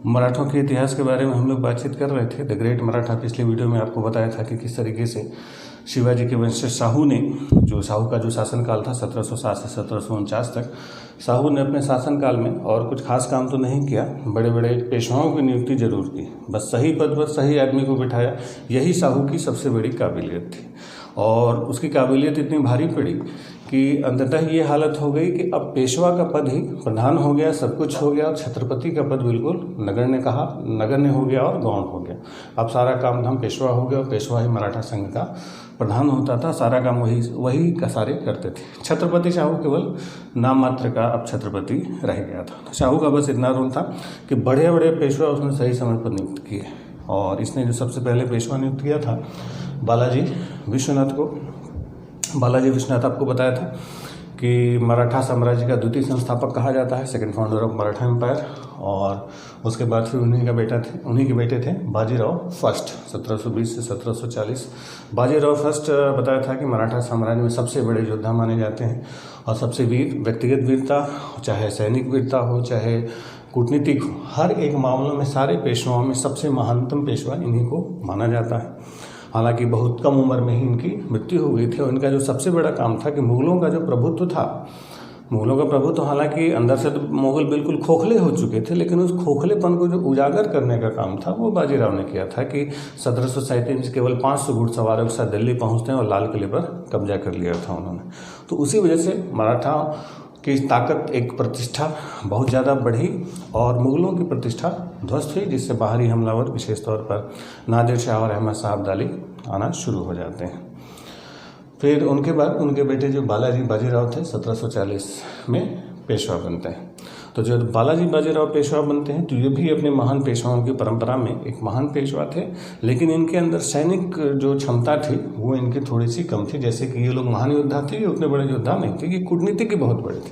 मराठों के इतिहास के बारे में हम लोग बातचीत कर रहे थे। द ग्रेट मराठा, पिछले वीडियो में आपको बताया था कि किस तरीके से शिवाजी के वंशज शाहू ने, जो शाहू का जो शासनकाल था 1707 से 1749 तक, शाहू ने अपने शासनकाल में और कुछ खास काम तो नहीं किया, बड़े बड़े पेशवाओं की नियुक्ति जरूर की, बस सही पद पर सही आदमी को बिठाया। यही शाहू की सबसे बड़ी काबिलियत थी और उसकी काबिलियत इतनी भारी पड़ी कि अंततः ये हालत हो गई कि अब पेशवा का पद ही प्रधान हो गया, सब कुछ हो गया और छत्रपति का पद बिल्कुल नगण्य हो गया और गौण हो गया। अब सारा काम धाम पेशवा हो गया और पेशवा ही मराठा संघ का प्रधान होता था, सारा काम वही का सारे करते थे। छत्रपति शाहू केवल नाम मात्र का अब छत्रपति रह गया था। तो शाहू का बस इतना रोल था कि बड़े बड़े पेशवा उसने सही समय पर नियुक्त किए और इसने जो सबसे पहले पेशवा नियुक्त किया था बालाजी विश्वनाथ को। बालाजी विश्वनाथ आपको बताया था कि मराठा साम्राज्य का द्वितीय संस्थापक कहा जाता है, second founder of Maratha empire. और उसके बाद फिर उन्हीं के बेटे थे बाजीराव फर्स्ट, 1720 से 1740। बाजीराव फर्स्ट बताया था कि मराठा साम्राज्य में सबसे बड़े योद्धा माने जाते हैं और सबसे वीर, व्यक्तिगत वीरता, चाहे सैनिक वीरता हो चाहे कूटनीतिक हो, हर एक मामलों में सारे पेशवाओं में सबसे महानतम पेशवा इन्हीं को माना जाता है। हालांकि बहुत कम उम्र में ही इनकी मृत्यु हो गई थी और इनका जो सबसे बड़ा काम था कि मुगलों का जो प्रभुत्व था, मुगलों का प्रभुत्व, हालांकि अंदर से तो मुगल बिल्कुल खोखले हो चुके थे, लेकिन उस खोखलेपन को जो उजागर करने का काम था वो बाजीराव ने किया था कि 1737 केवल 500 घुड़सवारों के साथ दिल्ली पहुंचते हैं और लाल किले पर कब्जा कर लिया था उन्होंने। तो उसी वजह से मराठा की ताकत, एक प्रतिष्ठा बहुत ज़्यादा बढ़ी और मुगलों की प्रतिष्ठा ध्वस्त हुई, जिससे बाहरी हमलावर विशेष तौर पर नादिर शाह और अहमद शाह अब्दाली आना शुरू हो जाते हैं। फिर उनके बाद उनके बेटे जो बालाजी बाजीराव थे 1740 में पेशवा बनते हैं। तो जो बालाजी बाजीराव पेशवा बनते हैं तो ये भी अपने महान पेशवाओं की परंपरा में एक महान पेशवा थे, लेकिन इनके अंदर सैनिक जो क्षमता थी वो इनकी थोड़ी सी कम थी। जैसे कि ये लोग महान योद्धा थे, ये उतने बड़े योद्धा नहीं थे, ये कूटनीति के बहुत बड़े थे,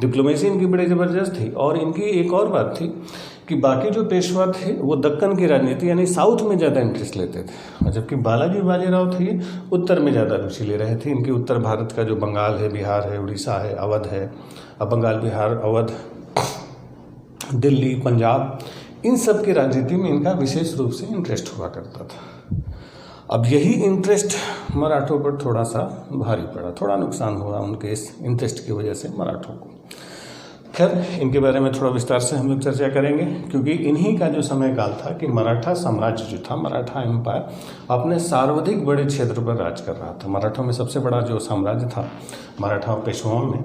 डिप्लोमेसी इनकी बड़ी ज़बरदस्त थी। और इनकी एक और बात थी कि बाकी जो पेशवा थे वो दक्कन की राजनीति यानी साउथ में ज़्यादा इंटरेस्ट लेते थे, जबकि बालाजी बाजीराव थे उत्तर में ज़्यादा रुचि ले रहे थे। इनकी उत्तर भारत का जो बंगाल है, बिहार है, उड़ीसा है, अवध है, अब बंगाल, बिहार, अवध, दिल्ली, पंजाब, इन सब की राजनीति में इनका विशेष रूप से इंटरेस्ट हुआ करता था। अब यही इंटरेस्ट मराठों पर थोड़ा सा भारी पड़ा, थोड़ा नुकसान हुआ उनके इस इंटरेस्ट की वजह से मराठों को। खैर, इनके बारे में थोड़ा विस्तार से हम लोग चर्चा करेंगे, क्योंकि इन्हीं का जो समय काल था कि मराठा साम्राज्य जो था, मराठा एम्पायर, अपने सर्वाधिक बड़े क्षेत्र पर राज कर रहा था। मराठों में सबसे बड़ा जो साम्राज्य था मराठा पेशवाओं में,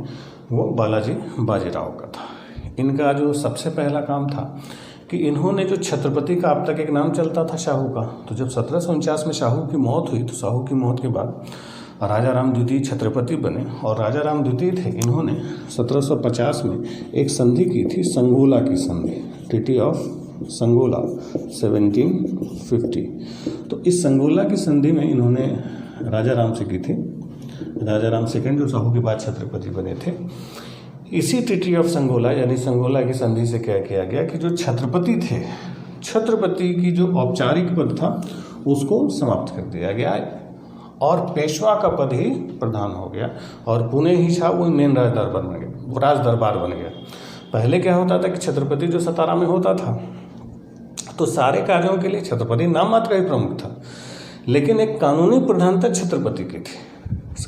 वो बालाजी बाजीराव का था। इनका जो सबसे पहला काम था कि इन्होंने जो छत्रपति का, अब तक एक नाम चलता था शाहू का, तो जब 1749 में शाहू की मौत हुई तो शाहू की मौत के बाद राजा राम द्वितीय छत्रपति बने और राजा राम द्वितीय थे, इन्होंने 1750 में एक संधि की थी, संगोला की संधि, ट्रीटी ऑफ संगोला 1750। तो इस संगोला की संधि में इन्होंने राजा राम से की थी, राजा राम सेकंड जो शाहू के बाद छत्रपति बने थे। इसी ट्रीटी ऑफ संगोला यानी संगोला की संधि से क्या किया गया कि जो छत्रपति थे, छत्रपति की जो औपचारिक पद था उसको समाप्त कर दिया गया और पेशवा का पद ही प्रधान हो गया और पुणे ही था वो मेन राज दरबार बन गया। पहले क्या होता था कि छत्रपति जो सतारा में होता था तो सारे कार्यों के लिए छत्रपति नाम मात्र का ही प्रमुख था, लेकिन एक कानूनी प्रधानता छत्रपति की थी,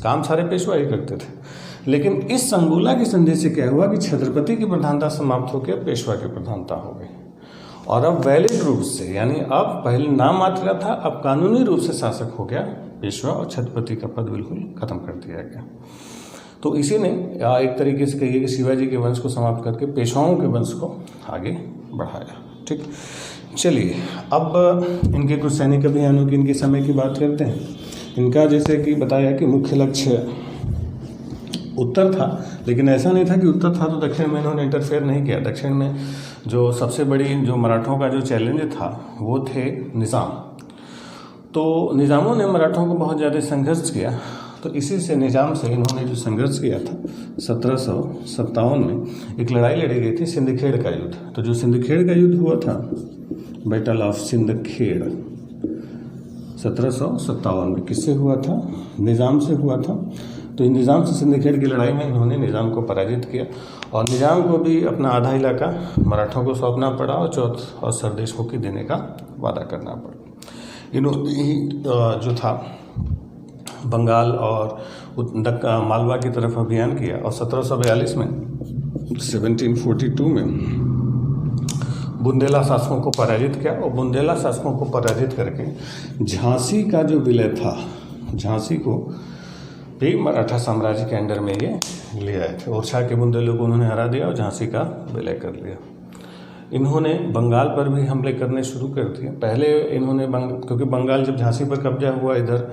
काम सारे पेशवा ही करते थे। लेकिन इस संगोला की संधि से क्या हुआ कि छत्रपति की प्रधानता समाप्त होकर पेशवा की प्रधानता हो गई और अब वैलिड रूप से, यानी अब पहले नाम मात्र का था, अब कानूनी रूप से शासक हो गया पेशवा और छत्रपति का पद बिल्कुल खत्म कर दिया गया। तो इसी ने एक तरीके से कहिए कि शिवाजी के वंश को समाप्त करके पेशवाओं के वंश को आगे बढ़ाया। ठीक, चलिए अब इनके कुछ सैनिक अभियानों की, इनके समय की बात करते हैं। इनका जैसे कि बताया कि मुख्य लक्ष्य उत्तर था, लेकिन ऐसा नहीं था कि उत्तर था तो दक्षिण में इन्होंने इंटरफेयर नहीं किया। दक्षिण में जो सबसे बड़ी जो मराठों का जो चैलेंज था वो थे निज़ाम। तो निज़ामों ने मराठों को बहुत ज़्यादा संघर्ष किया, तो इसी से निज़ाम से इन्होंने जो संघर्ष किया था 1757 में एक लड़ाई लड़ी गई थी, सिंदखेड़ का युद्ध। तो जो सिंदखेड़ का युद्ध हुआ था, बैटल ऑफ सिंदखेड़, 1757 में किससे हुआ था? निज़ाम से हुआ था। तो निज़ाम से सिंदखेड़ की लड़ाई में इन्होंने निज़ाम को पराजित किया और निज़ाम को भी अपना आधा इलाका मराठों को सौंपना पड़ा और चौथ और सरदेशमुखी देने का वादा करना पड़ा। इन्होंने ही जो था बंगाल और मालवा की तरफ अभियान किया और 1742 में 1742 में बुंदेला शासकों को पराजित किया और बुंदेला शासकों को पराजित करके झांसी का जो विलय था, झांसी को भी मराठा साम्राज्य के अंडर में ये ले आए थे। ओरछा के बुंदेलों को उन्होंने हरा दिया और झांसी का विलय कर लिया। इन्होंने बंगाल पर भी हमले करने शुरू कर दिए। पहले इन्होंने क्योंकि बंगाल जब झांसी पर कब्जा हुआ, इधर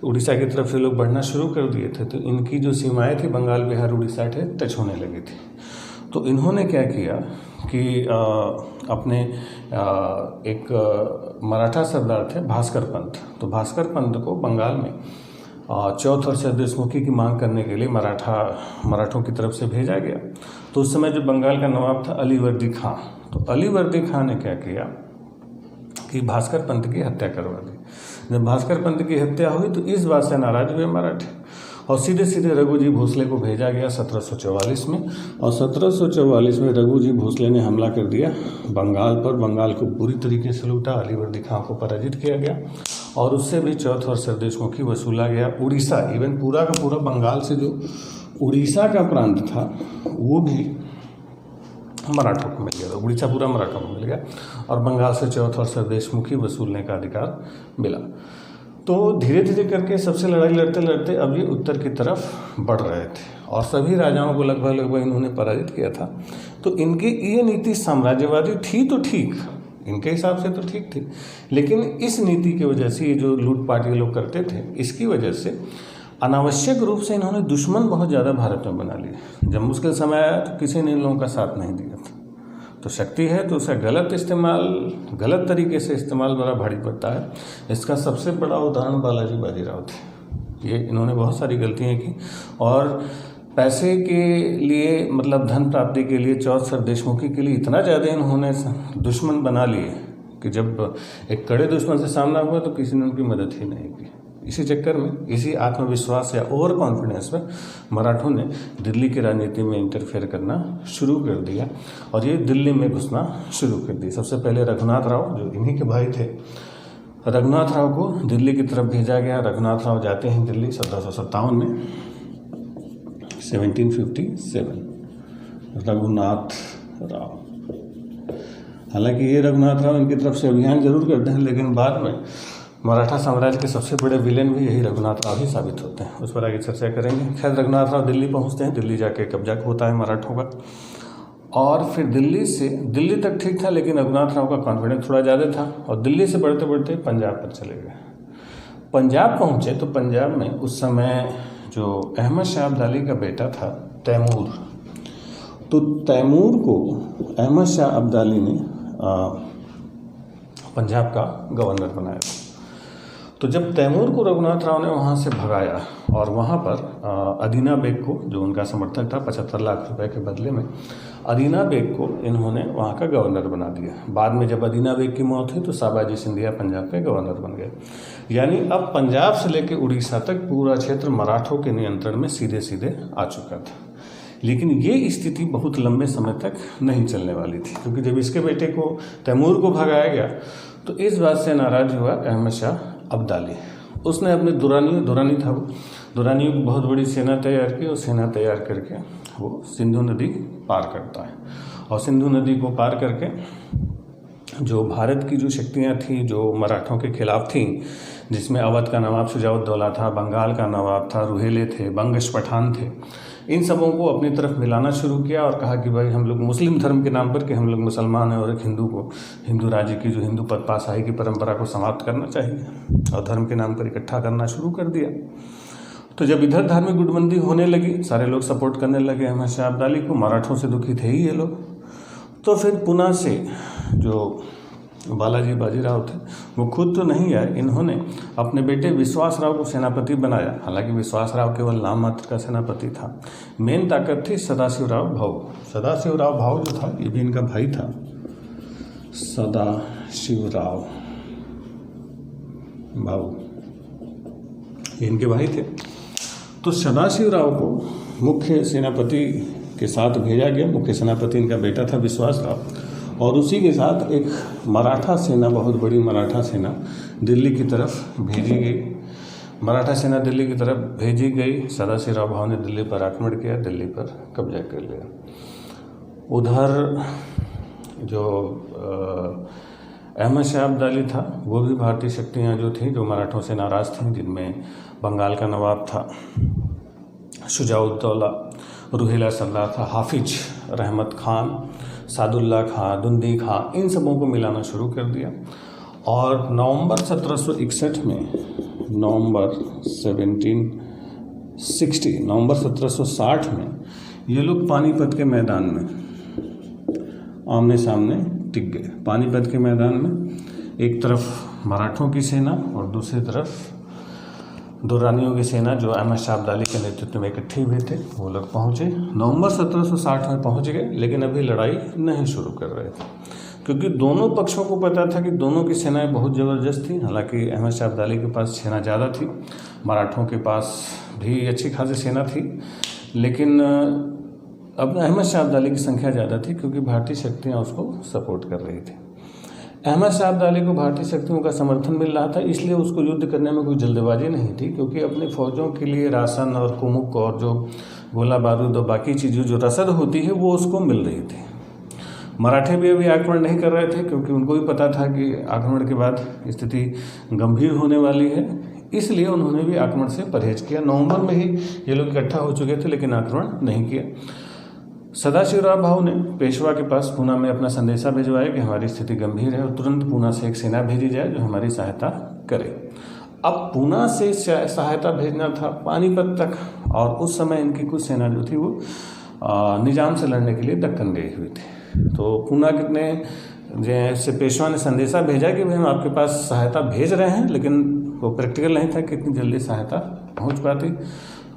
उड़ीसा की तरफ से लोग बढ़ना शुरू कर दिए थे, तो इनकी जो सीमाएं थी बंगाल बिहार उड़ीसा के टच होने लगी थी। तो इन्होंने क्या किया कि अपने एक मराठा सरदार थे भास्कर पंत, तो भास्कर पंत को बंगाल में चौथ और सरदेशमुखी की मांग करने के लिए मराठों की तरफ से भेजा गया। तो उस समय जो बंगाल का नवाब था अलीवर्दी खां, तो अलीवर्दी खां ने क्या किया कि भास्कर पंत की हत्या करवा दी। जब भास्कर पंत की हत्या हुई तो इस बात से नाराज हुए मराठे और सीधे सीधे रघुजी भोसले को भेजा गया 1744 में, और 1744 में रघुजी भोसले ने हमला कर दिया बंगाल पर। बंगाल को बुरी तरीके से लूटा, अलीवर्दी खां को पराजित किया गया और उससे भी चौथ और सरदेशमुखी वसूला गया। उड़ीसा, इवन पूरा का पूरा बंगाल से जो उड़ीसा का प्रांत था वो भी मराठों को मिल गया था। उड़ीसा पूरा मराठों को मिल गया और बंगाल से चौथ और सरदेशमुखी वसूलने का अधिकार मिला। तो धीरे धीरे करके सबसे लड़ाई लड़ते लड़ते अब ये उत्तर की तरफ बढ़ रहे थे और सभी राजाओं को लगभग इन्होंने पराजित किया था। तो इनकी ये नीति साम्राज्यवादी थी तो ठीक, इनके हिसाब से तो ठीक थी, लेकिन इस नीति की वजह से ये जो लूटपाट ये लोग करते थे, इसकी वजह से अनावश्यक रूप से इन्होंने दुश्मन बहुत ज़्यादा भारत में बना लिए। जब मुश्किल समय आया तो किसी ने इन लोगों का साथ नहीं दिया था। तो शक्ति है तो उसका गलत तरीके से इस्तेमाल बड़ा भारी पड़ता है। इसका सबसे बड़ा उदाहरण बालाजी बाजीराव थे। ये इन्होंने बहुत सारी गलतियाँ की और पैसे के लिए, मतलब धन प्राप्ति के लिए, चौथ सरदेशमुखी के लिए इतना ज़्यादा इन्होंने दुश्मन बना लिए कि जब एक कड़े दुश्मन से सामना हुआ तो किसी ने उनकी मदद ही नहीं की। इसी चक्कर में, इसी आत्मविश्वास या ओवर कॉन्फिडेंस में मराठों ने दिल्ली की राजनीति में इंटरफेयर करना शुरू कर दिया और ये दिल्ली में घुसना शुरू कर दी। सबसे पहले रघुनाथ राव, जो इन्हीं के भाई थे, रघुनाथ राव को दिल्ली की तरफ भेजा गया। रघुनाथ राव जाते हैं दिल्ली 1757 में, 1757 रघुनाथ राव। हालांकि ये रघुनाथ राव इनकी तरफ से अभियान जरूर करते हैं, लेकिन बाद में मराठा साम्राज्य के सबसे बड़े विलेन भी यही रघुनाथ राव ही साबित होते हैं। उस पर आगे चर्चा करेंगे। खैर, रघुनाथ राव दिल्ली पहुंचते हैं। दिल्ली जाके कब्जा होता है मराठों का और फिर दिल्ली तक ठीक था, लेकिन रघुनाथ राव का कॉन्फिडेंस थोड़ा ज़्यादा था और दिल्ली से बढ़ते बढ़ते पंजाब पर चले गए। पंजाब पहुँचे तो पंजाब में उस समय जो अहमद शाह अब्दाली का बेटा था तैमूर, तो तैमूर को अहमद शाह अब्दाली ने पंजाब का गवर्नर बनाया। तो जब तैमूर को रघुनाथ राव ने वहाँ से भगाया और वहाँ पर अदीना बेग को, जो उनका समर्थक था, 75 लाख रुपए के बदले में अदीना बेग को इन्होंने वहाँ का गवर्नर बना दिया। बाद में जब अदीना बेग की मौत हुई तो साबाजी सिंधिया पंजाब के गवर्नर बन गए। यानी अब पंजाब से लेकर उड़ीसा तक पूरा क्षेत्र मराठों के नियंत्रण में सीधे सीधे आ चुका था। लेकिन ये स्थिति बहुत लंबे समय तक नहीं चलने वाली थी, क्योंकि जब इसके बेटे को तैमूर को भगाया गया तो इस बात से नाराज हुआ अहमद शाह अब्दाली। उसने अपने दुरानी था वो, दुरानियों की बहुत बड़ी सेना तैयार की और सेना तैयार करके वो सिंधु नदी पार करता है और सिंधु नदी को पार करके जो भारत की जो शक्तियाँ थीं जो मराठों के खिलाफ थीं, जिसमें अवध का नवाब शुजाउद्दौला था, बंगाल का नवाब था, रुहेले थे, बंगश पठान थे, इन सबों को अपनी तरफ मिलाना शुरू किया और कहा कि भाई हम लोग मुस्लिम धर्म के नाम पर कि हम लोग मुसलमान हैं और एक हिंदू राज्य की जो हिंदू पातशाही की परंपरा को समाप्त करना चाहिए और धर्म के नाम पर इकट्ठा करना शुरू कर दिया। तो जब इधर धार्मिक गुटबंदी होने लगी, सारे लोग सपोर्ट करने लगे अहमद शाह अब्दाली को, मराठों से दुखी थे ही ये लोग। तो फिर पुणे से जो बालाजी बाजीराव थे वो खुद तो नहीं आए, इन्होंने अपने बेटे विश्वास राव को सेनापति बनाया। हालांकि विश्वास राव केवल नाम मात्र का सेनापति था, मेन ताकत थी सदाशिवराव भाऊ। सदाशिवराव भाऊ जो था ये भी इनका भाई था, सदाशिवराव भाऊ ये इनके भाई थे। तो सदाशिवराव को मुख्य सेनापति के साथ भेजा गया। मुख्य सेनापति इनका बेटा था विश्वासराव, और उसी के साथ एक मराठा सेना, बहुत बड़ी मराठा सेना दिल्ली की तरफ भेजी गई। मराठा सेना दिल्ली की तरफ भेजी गई। सदाशिवराव भाऊ ने दिल्ली पर आक्रमण किया, दिल्ली पर कब्जा कर लिया। उधर जो अहमद शाह अब्दाली था, वो भी भारतीय शक्तियाँ जो थी, जो मराठों से नाराज़ थीं, जिनमें बंगाल का नवाब था शुजाउद्दौला, रुहेला सरदार था, हाफिज रहमत खान, सादुल्ला खां, दुंदी खां, इन सबों को मिलाना शुरू कर दिया। और नवंबर 1761 में, नवंबर 1760 में ये लोग पानीपत के मैदान में आमने सामने टिक गए। पानीपत के मैदान में एक तरफ मराठों की सेना और दूसरी तरफ दुर्रानियों की सेना, जो अहमद शाह अब्दाली के नेतृत्व में इकट्ठे हुए थे, वो लोग पहुँचे। नवंबर 1760 में पहुँच गए, लेकिन अभी लड़ाई नहीं शुरू कर रहे थे, क्योंकि दोनों पक्षों को पता था कि दोनों की सेनाएं बहुत ज़बरदस्त थी। हालांकि अहमद शाह अब्दाली के पास सेना ज़्यादा थी, मराठों के पास भी अच्छी खासी सेना थी, लेकिन अब अहमद शाह अब्दाली की संख्या ज़्यादा थी, क्योंकि भारतीय शक्तियाँ उसको सपोर्ट कर रही थी। अहमद शाह अब्दाली को भारतीय शक्तियों का समर्थन मिल रहा था, इसलिए उसको युद्ध करने में कोई जल्दबाजी नहीं थी, क्योंकि अपनी फ़ौजों के लिए राशन और कुमुक और जो गोला बारूद और बाकी चीज़ें जो रसद होती है, वो उसको मिल रही थी। मराठे भी अभी आक्रमण नहीं कर रहे थे, क्योंकि उनको भी पता था कि आक्रमण के बाद स्थिति गंभीर होने वाली है, इसलिए उन्होंने भी आक्रमण से परहेज किया। नवंबर में ही ये लोग इकट्ठा हो चुके थे, लेकिन आक्रमण नहीं किया। सदाशिवराव भाऊ ने पेशवा के पास पूना में अपना संदेशा भिजवाया कि हमारी स्थिति गंभीर है और तुरंत पूना से एक सेना भेजी जाए जो हमारी सहायता करे। अब पूना से सहायता भेजना था पानीपत तक, और उस समय इनकी कुछ सेना जो थी वो निजाम से लड़ने के लिए दक्कन गई हुई थी। तो पूना कितने जैसे पेशवा ने संदेशा भेजा कि भाई हम आपके पास सहायता भेज रहे हैं, लेकिन वो प्रैक्टिकल नहीं था कि इतनी जल्दी सहायता पहुंच पाती।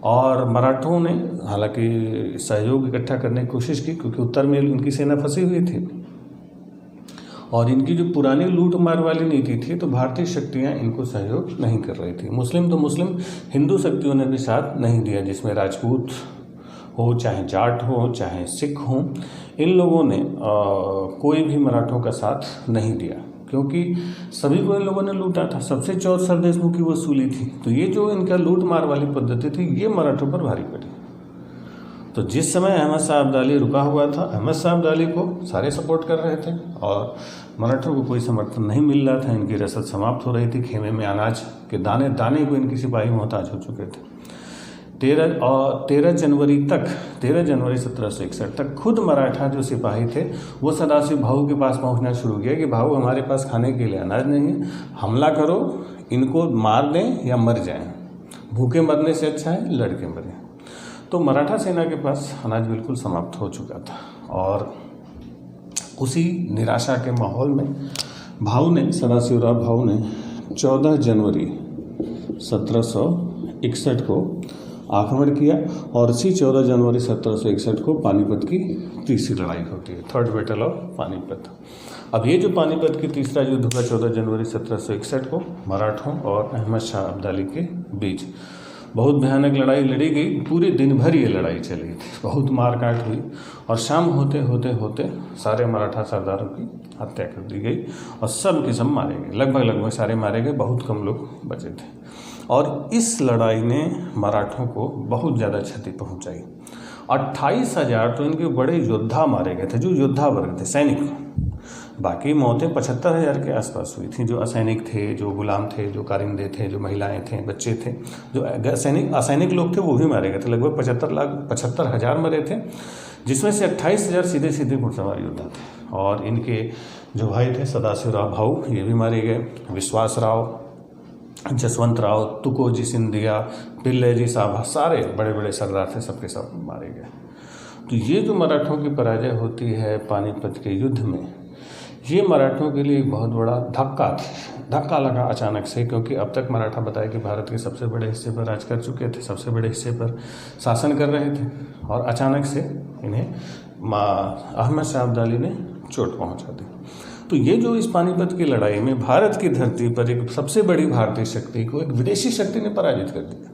और मराठों ने हालांकि सहयोग इकट्ठा करने की कोशिश की, क्योंकि उत्तर में इनकी सेना फंसी हुई थी और इनकी जो पुरानी लूट मार वाली नीति थी, तो भारतीय शक्तियां इनको सहयोग नहीं कर रही थी। मुस्लिम तो मुस्लिम, हिंदू शक्तियों ने भी साथ नहीं दिया, जिसमें राजपूत हो, चाहे जाट हो, चाहे सिख हो, इन लोगों ने कोई भी मराठों का साथ नहीं दिया, क्योंकि सभी को इन लोगों ने लूटा था। सबसे चौथ सरदेशमुख की वसूली थी, तो ये जो इनका लूट मार वाली पद्धति थी, ये मराठों पर भारी पड़ी। तो जिस समय अहमद शाह अब्दाली रुका हुआ था, अहमद शाह अब्दाली को सारे सपोर्ट कर रहे थे और मराठों को कोई समर्थन नहीं मिल रहा था। इनकी रसद समाप्त हो रही थी, खेमे में अनाज के दाने दाने को इनकी सिपाही मोहताज हो चुके थे। 13 जनवरी 1761 तक खुद मराठा जो सिपाही थे, वो सदाशिव भाऊ के पास पहुंचना शुरू किया कि भाऊ हमारे पास खाने के लिए अनाज नहीं है, हमला करो, इनको मार दें या मर जाएं, भूखे मरने से अच्छा है लड़ के मरें। तो मराठा सेना के पास अनाज बिल्कुल समाप्त हो चुका था, और उसी निराशा के माहौल में सदाशिवराव भाऊ ने 14 जनवरी 1761 को आक्रमण किया, और इसी 14 जनवरी 1761 को पानीपत की तीसरी लड़ाई होती है, थर्ड बैटल ऑफ पानीपत। अब ये जो पानीपत की तीसरा युद्ध हुआ 14 जनवरी 1761 को मराठों और अहमद शाह अब्दाली के बीच, बहुत भयानक लड़ाई लड़ी गई। पूरे दिन भर ये लड़ाई चली थी, बहुत मारकाट हुई, और शाम होते होते सारे मराठा सरदारों की हत्या कर दी गई और सब के सब मारे गए। लगभग सारे मारे गए, बहुत कम लोग बचे थे। और इस लड़ाई ने मराठों को बहुत ज़्यादा क्षति पहुंचाई। 28,000 तो इनके बड़े योद्धा मारे गए थे, जो योद्धा वर्ग थे, सैनिक। बाकी मौतें 75,000 के आसपास हुई थी, जो असैनिक थे, जो गुलाम थे, जो कारिंदे थे, जो महिलाएं थे, बच्चे थे, जो असैनिक लोग थे, वो भी मारे गए थे। लगभग 75,000 मरे थे, जिसमें से 28,000 सीधे घुड़सवार योद्धा थे। और इनके जो भाई थे सदाशिवराव भाऊ, ये भी मारे गए। विश्वासराव, जसवंतराव, तुकोजी सिंधिया, पिल्लैजी साहब, सारे बड़े बड़े सरदार थे, सबके सब मारे गए। तो ये जो मराठों की पराजय होती है पानीपत के युद्ध में, ये मराठों के लिए एक बहुत बड़ा धक्का लगा अचानक से, क्योंकि अब तक मराठा बताया कि भारत के सबसे बड़े हिस्से पर राज कर चुके थे, सबसे बड़े हिस्से पर शासन कर रहे थे, और अचानक से इन्हें अहमद शाह अब्दाली ने चोट पहुंचा दी। तो ये जो इस पानीपत की लड़ाई में भारत की धरती पर एक सबसे बड़ी भारतीय शक्ति को एक विदेशी शक्ति ने पराजित कर दिया,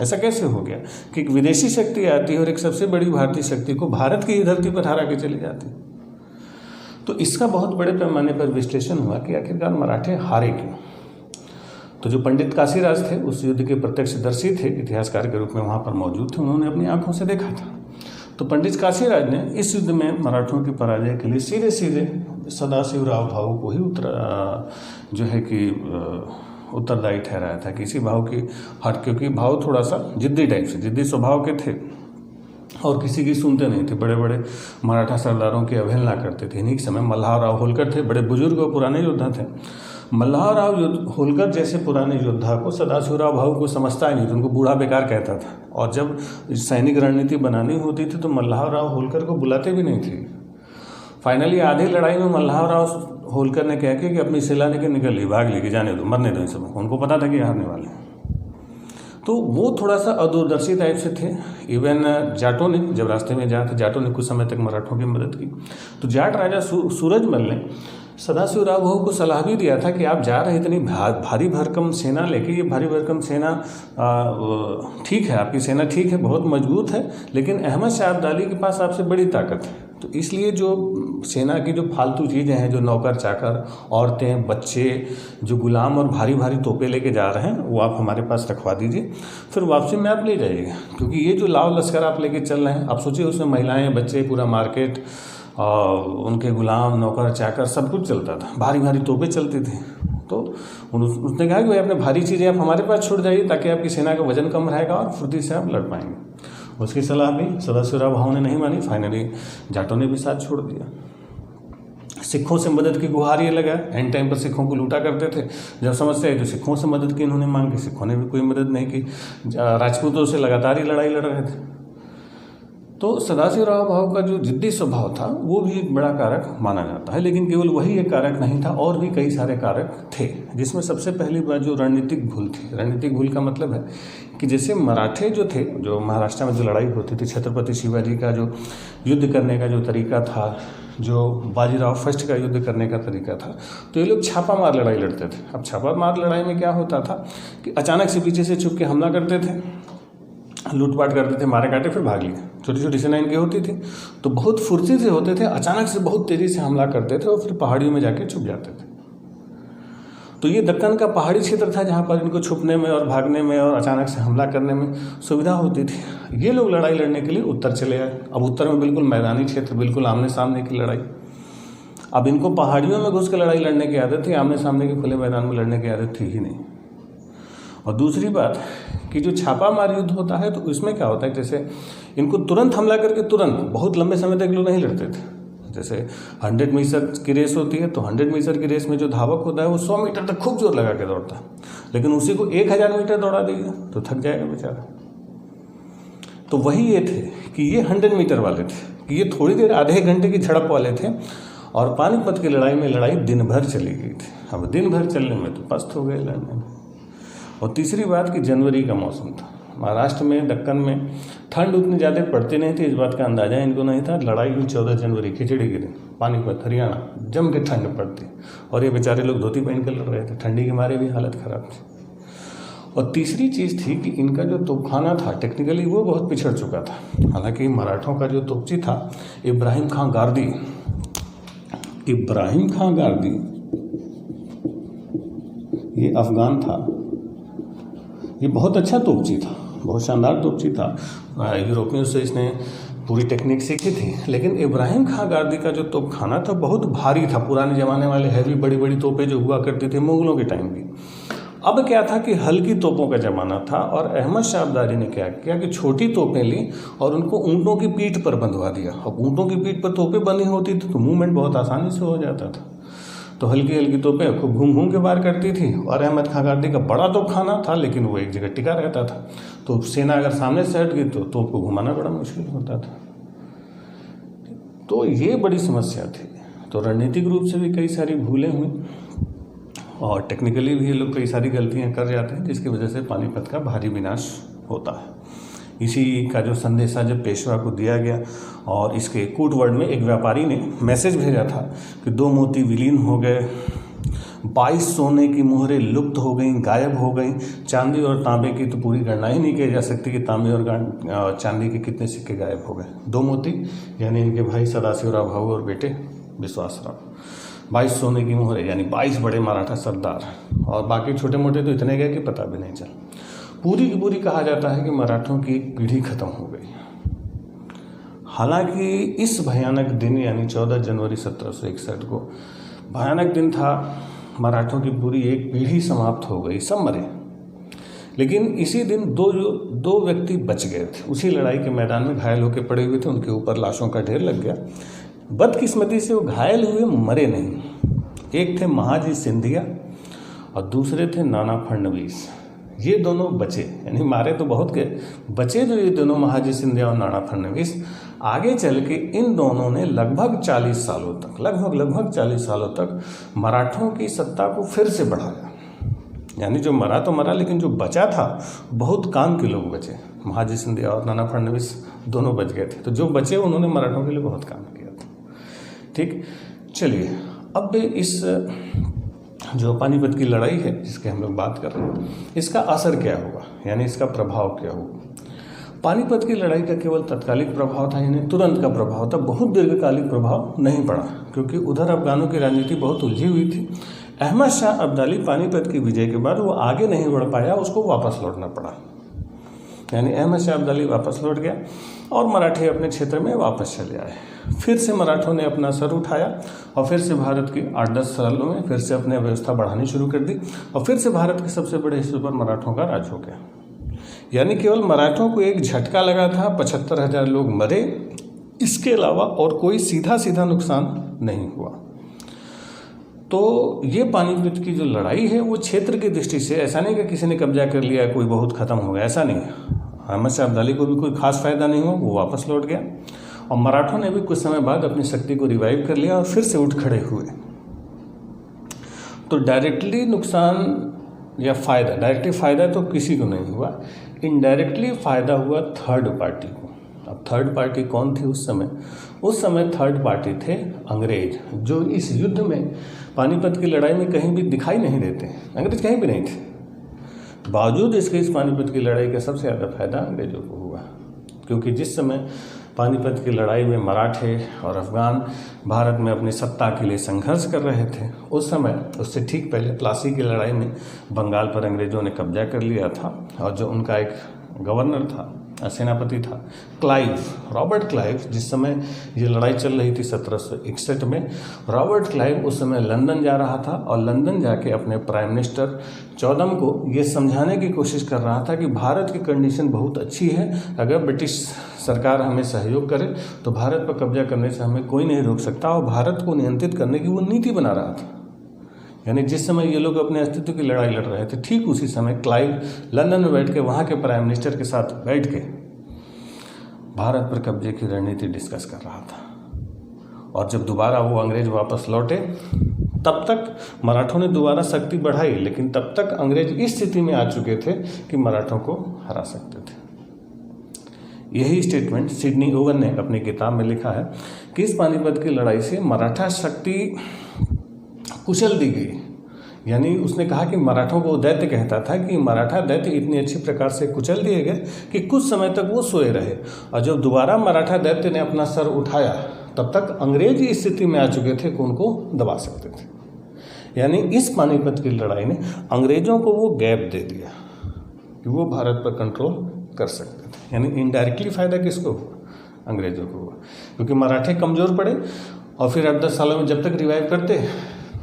ऐसा कैसे हो गया कि एक विदेशी शक्ति आती है और एक सबसे बड़ी भारतीय शक्ति को भारत की ही धरती पर हरा के चली जाती? तो इसका बहुत बड़े पैमाने पर विश्लेषण हुआ कि आखिरकार मराठे हारे क्यों। तो जो पंडित काशीराज थे उस युद्ध के प्रत्यक्षदर्शी थे, इतिहासकार के रूप में वहाँ पर मौजूद थे, उन्होंने अपनी आंखों से देखा था। तो पंडित काशीराज ने इस युद्ध में मराठों की पराजय के लिए सीधे सीधे सदाशिवराव भाऊ को ही उत्तरदायी ठहराया था कि इसी भाव की हट, क्योंकि भाव थोड़ा सा जिद्दी टाइप से, जिद्दी स्वभाव के थे और किसी की सुनते नहीं थे। बड़े बड़े मराठा सरदारों की अवहेलना करते थे। इन्हीं के समय मल्हारराव होलकर थे, बड़े बुजुर्ग और पुराने योद्धा थे। मल्हारराव होलकर जैसे पुराने योद्धा को सदाशिवराव भाऊ को समझता ही नहीं था, उनको बूढ़ा बेकार कहता था। और जब सैनिक रणनीति बनानी होती थी तो मल्हारराव होलकर को बुलाते भी नहीं थे। फाइनली आधी लड़ाई में मल्हारराव होलकर ने क्या किया कि अपनी सेना लेकर निकल ली, भाग ली कि जाने दो, मरने दो इन सब। उनको पता था कि हारने वाले हैं। तो वो थोड़ा सा अदूरदर्शी टाइप से थे। इवन जाटों ने, जब रास्ते में जा थे, जाटों ने कुछ समय तक मराठों की मदद की। तो जाट राजा सूरजमल ने सदाशिवराव भाऊ को सलाह भी दिया था कि आप जा रहे इतनी भारी भरकम सेना लेके, ये भारी भरकम सेना ठीक है, आपकी सेना ठीक है, बहुत मजबूत है, लेकिन अहमद शाह अब्दाली के पास आपसे बड़ी ताकत है। तो इसलिए जो सेना की जो फालतू चीज़ें हैं, जो नौकर चाकर, औरतें, बच्चे, जो गुलाम और भारी भारी तोपें लेके जा रहे हैं, वो आप हमारे पास रखवा दीजिए, फिर वापसी में आप ले जाइएगा। क्योंकि ये जो लाव लश्कर आप लेके चल रहे हैं, आप सोचिए उसमें महिलाएं, बच्चे, पूरा मार्केट और उनके गुलाम, नौकर चाकर, सब कुछ चलता था, भारी भारी तोपें चलती थी। तो उसने कहा कि भाई अपने भारी चीज़ें आप हमारे पास छोड़ जाइए ताकि आपकी सेना का वजन कम रहेगा और फुर्ती से आप लड़ पाएंगे। उसकी सलाह भी सदाशिवराव भाऊ ने नहीं मानी। फाइनली जाटों ने भी साथ छोड़ दिया। सिखों से मदद की गुहार ये लगा। एंड टाइम पर सिखों को लूटा करते थे। जब समस्या आई तो सिखों से मदद की इन्होंने मांग की, सिखों ने भी कोई मदद नहीं की। राजपूतों से लगातार ही लड़ाई लड़ रहे थे। तो सदाशिवराव भाऊ का जो जिद्दी स्वभाव था वो भी एक बड़ा कारक माना जाता है। लेकिन केवल वही एक कारक नहीं था, और भी कई सारे कारक थे, जिसमें सबसे पहली बात जो रणनीतिक भूल थी। रणनीतिक भूल का मतलब है कि जैसे मराठे जो थे, जो महाराष्ट्र में जो लड़ाई होती थी, छत्रपति शिवाजी का जो युद्ध करने का जो तरीका था, जो बाजीराव फर्स्ट का युद्ध करने का तरीका था, तो ये लोग छापा मार लड़ाई लड़ते थे। अब छापा मार लड़ाई में क्या होता था कि अचानक से पीछे से छुप के हमला करते थे, लूटपाट करते थे, मारे काटे, फिर भाग लिए। छोटी छोटी सेना इनकी होती थी, तो बहुत फुर्ती से होते थे, अचानक से बहुत तेज़ी से हमला करते थे और फिर पहाड़ियों में जाके छुप जाते थे। तो ये दक्कन का पहाड़ी क्षेत्र था जहाँ पर इनको छुपने में और भागने में और अचानक से हमला करने में सुविधा होती थी। ये लोग लड़ाई लड़ने के लिए उत्तर चले आए। अब उत्तर में बिल्कुल मैदानी क्षेत्र, बिल्कुल आमने सामने की लड़ाई। अब इनको पहाड़ियों में घुस कर लड़ाई लड़ने की आदत थी, आमने सामने के खुले मैदान में लड़ने की आदत थी ही नहीं। और दूसरी बात कि जो छापा मार युद्ध होता है तो इसमें क्या होता है, जैसे इनको तुरंत हमला करके तुरंत बहुत लंबे समय तक लोग नहीं लड़ते थे। जैसे 100 मीटर की रेस होती है, तो 100 मीटर की रेस में जो धावक होता है वो 100 मीटर तक खूब जोर लगा के दौड़ता है, लेकिन उसी को 1000 मीटर दौड़ा दीजिए तो थक जाएगा बेचारा। तो वही ये थे कि ये 100 मीटर वाले थे, कि ये थोड़ी देर, आधे घंटे की झड़प वाले थे। और पानीपत की लड़ाई में लड़ाई दिन भर चली गई थी। अब दिन भर चलने में तो पस्त हो गए लड़ने में। और तीसरी बात कि जनवरी का मौसम था। महाराष्ट्र में, दक्कन में ठंड उतनी ज़्यादा पड़ती नहीं थी, इस बात का अंदाज़ा इनको नहीं था। लड़ाई हुई 14 जनवरी, खिचड़ी के दिन, पानीपत, हरियाणा, जम के ठंड पड़ती और ये बेचारे लोग धोती पहन कर लड़ रहे थे। ठंडी के मारे भी हालत ख़राब थी। और तीसरी चीज़ थी कि इनका जो तोपखाना था टेक्निकली वो बहुत पिछड़ चुका था। हालांकि मराठों का जो तोपची था इब्राहिम खां गार्दी, ये अफगान था। ये बहुत अच्छा तोपची था, बहुत शानदार तोपची था। यूरोपियों से इसने पूरी टेक्निक सीखी थी। लेकिन इब्राहिम खां गार्दी का जो तोपखाना था बहुत भारी था। पुराने ज़माने वाले हैवी बड़ी बड़ी तोपें जो हुआ करती थी मुगलों के टाइम की। अब क्या था कि हल्की तोपों का ज़माना था और अहमद शाह अब्दाली ने क्या किया कि छोटी तोपें ली और उनको ऊँटों की पीठ पर बंधवा दिया। अब ऊँटों की पीठ पर तोपें बंधी होती थी तो मूवमेंट बहुत आसानी से हो जाता था। तो हल्की हल्की तोपें खूब घूम घूम के वार करती थी। और अहमद खां गार्दी का बड़ा तोपखाना था, लेकिन वो एक जगह टिका रहता था। तो सेना अगर सामने से हट गई तो तोप को घुमाना बड़ा मुश्किल होता था। तो ये बड़ी समस्या थी। तो रणनीतिक रूप से भी कई सारी भूलें हुई और टेक्निकली भी ये लोग कई सारी गलतियां कर जाते हैं, जिसकी वजह से पानीपत का भारी विनाश होता है। इसी का जो संदेशा जब पेशवा को दिया गया और इसके कूटवर्ड में एक व्यापारी ने मैसेज भेजा था कि 2 मोती विलीन हो गए, 22 सोने की मोहरें लुप्त हो गई, गायब हो गई। चांदी और तांबे की तो पूरी गणना ही नहीं की जा सकती कि तांबे और चांदी के कितने सिक्के गायब हो गए। 2 मोती यानी इनके भाई सदाशिवराव भाऊ और बेटे विश्वासराव। 22 सोने की मोहरें यानी 22 बड़े मराठा सरदार, और बाकी छोटे मोटे तो इतने गए कि पता भी नहीं चल। पूरी की पूरी कहा जाता है कि मराठों की एक पीढ़ी खत्म हो गई। हालांकि इस भयानक दिन यानी 14 जनवरी 1761 को भयानक दिन था। मराठों की पूरी एक पीढ़ी समाप्त हो गई, सब मरे। लेकिन इसी दिन दो व्यक्ति बच गए थे। उसी लड़ाई के मैदान में घायल होकर पड़े हुए थे, उनके ऊपर लाशों का ढेर लग गया। बदकिस्मती से वो घायल हुए, मरे नहीं। एक थे महाजी सिंधिया और दूसरे थे नाना फडणवीस। ये दोनों बचे, यानी मारे तो बहुत गए, बचे जो ये दोनों महाजी सिंधिया और नाना फडणवीस। आगे चल के इन दोनों ने लगभग 40 सालों तक मराठों की सत्ता को फिर से बढ़ाया। यानी जो मरा तो मरा, लेकिन जो बचा था बहुत काम के लोग बचे। महाजी सिंधिया और नाना फडणवीस दोनों बच गए थे, तो जो बचे उन्होंने मराठों के लिए बहुत काम किया था। ठीक, चलिए अब इस जो पानीपत की लड़ाई है जिसके हम लोग बात कर रहे हैं, इसका असर क्या हुआ, यानी इसका प्रभाव क्या हुआ। पानीपत की लड़ाई का केवल तत्कालिक प्रभाव था, यानी तुरंत का प्रभाव था, बहुत दीर्घकालिक प्रभाव नहीं पड़ा, क्योंकि उधर अफगानों की राजनीति बहुत उलझी हुई थी। अहमद शाह अब्दाली पानीपत की विजय के बाद वो आगे नहीं बढ़ पाया, उसको वापस लौटना पड़ा। यानी अहमद शाह अब्दाली वापस लौट गया और मराठे अपने क्षेत्र में वापस चले आए। फिर से मराठों ने अपना सर उठाया और फिर से भारत के 8-10 सालों में फिर से अपनी व्यवस्था बढ़ानी शुरू कर दी और फिर से भारत के सबसे बड़े हिस्से पर मराठों का राज हो गया। यानी केवल मराठों को एक झटका लगा था, 75,000 लोग मरे, इसके अलावा और कोई सीधा नुकसान नहीं हुआ। तो ये पानीपत की जो लड़ाई है वो क्षेत्र की दृष्टि से ऐसा नहीं कि किसी ने कब्जा कर लिया, कोई बहुत खत्म हो गया, ऐसा नहीं। अहमद शाह अब्दाली को भी कोई खास फायदा नहीं हुआ, वो वापस लौट गया और मराठों ने भी कुछ समय बाद अपनी शक्ति को रिवाइव कर लिया और फिर से उठ खड़े हुए। तो डायरेक्टली नुकसान या फायदा, डायरेक्टली फायदा तो किसी को नहीं हुआ, इनडायरेक्टली फायदा हुआ थर्ड पार्टी को। अब थर्ड पार्टी कौन थी उस समय? उस समय थर्ड पार्टी थे अंग्रेज, जो इस युद्ध में पानीपत की लड़ाई में कहीं भी दिखाई नहीं देते। अंग्रेज कहीं भी नहीं थे, बावजूद इसके इस पानीपत की लड़ाई का सबसे ज़्यादा फायदा अंग्रेजों को हुआ, क्योंकि जिस समय पानीपत की लड़ाई में मराठे और अफगान भारत में अपनी सत्ता के लिए संघर्ष कर रहे थे, उस समय उससे ठीक पहले प्लासी की लड़ाई में बंगाल पर अंग्रेजों ने कब्जा कर लिया था और जो उनका एक गवर्नर था, सेनापति था क्लाइव, रॉबर्ट क्लाइव। जिस समय ये लड़ाई चल रही थी 1761 में, रॉबर्ट क्लाइव उस समय लंदन जा रहा था और लंदन जाके अपने प्राइम मिनिस्टर चौदम को ये समझाने की कोशिश कर रहा था कि भारत की कंडीशन बहुत अच्छी है, अगर ब्रिटिश सरकार हमें सहयोग करे तो भारत पर कब्जा करने से हमें कोई नहीं रोक सकता, और भारत को नियंत्रित करने की वो नीति बना रहा था। यानी जिस समय ये लोग अपने अस्तित्व की लड़ाई लड़ रहे थे, ठीक उसी समय क्लाइव लंदन में बैठ के वहाँ के प्राइम मिनिस्टर के साथ बैठ के भारत पर कब्जे की रणनीति डिस्कस कर रहा था। और जब दोबारा वो अंग्रेज वापस लौटे, तब तक मराठों ने दोबारा शक्ति बढ़ाई, लेकिन तब तक अंग्रेज इस स्थिति में आ चुके थे कि मराठों को हरा सकते थे। यही स्टेटमेंट सिडनी ओवन ने अपनी किताब में लिखा है कि इस पानीपत की लड़ाई से मराठा शक्ति कुचल दी गई। यानी उसने कहा कि मराठों को दैत्य कहता था कि मराठा दैत्य इतनी अच्छी प्रकार से कुचल दिए गए कि कुछ समय तक वो सोए रहे, और जब दोबारा मराठा दैत्य ने अपना सर उठाया तब तक अंग्रेज इस स्थिति में आ चुके थे कि उनको दबा सकते थे। यानी इस पानीपत की लड़ाई ने अंग्रेजों को वो गैप दे दिया कि वो भारत पर कंट्रोल कर सकते थे। यानी इनडायरेक्टली फायदा किसको हुआ? अंग्रेजों को हुआ, क्योंकि मराठे कमज़ोर पड़े और फिर 8-10 सालों में जब तक रिवाइव करते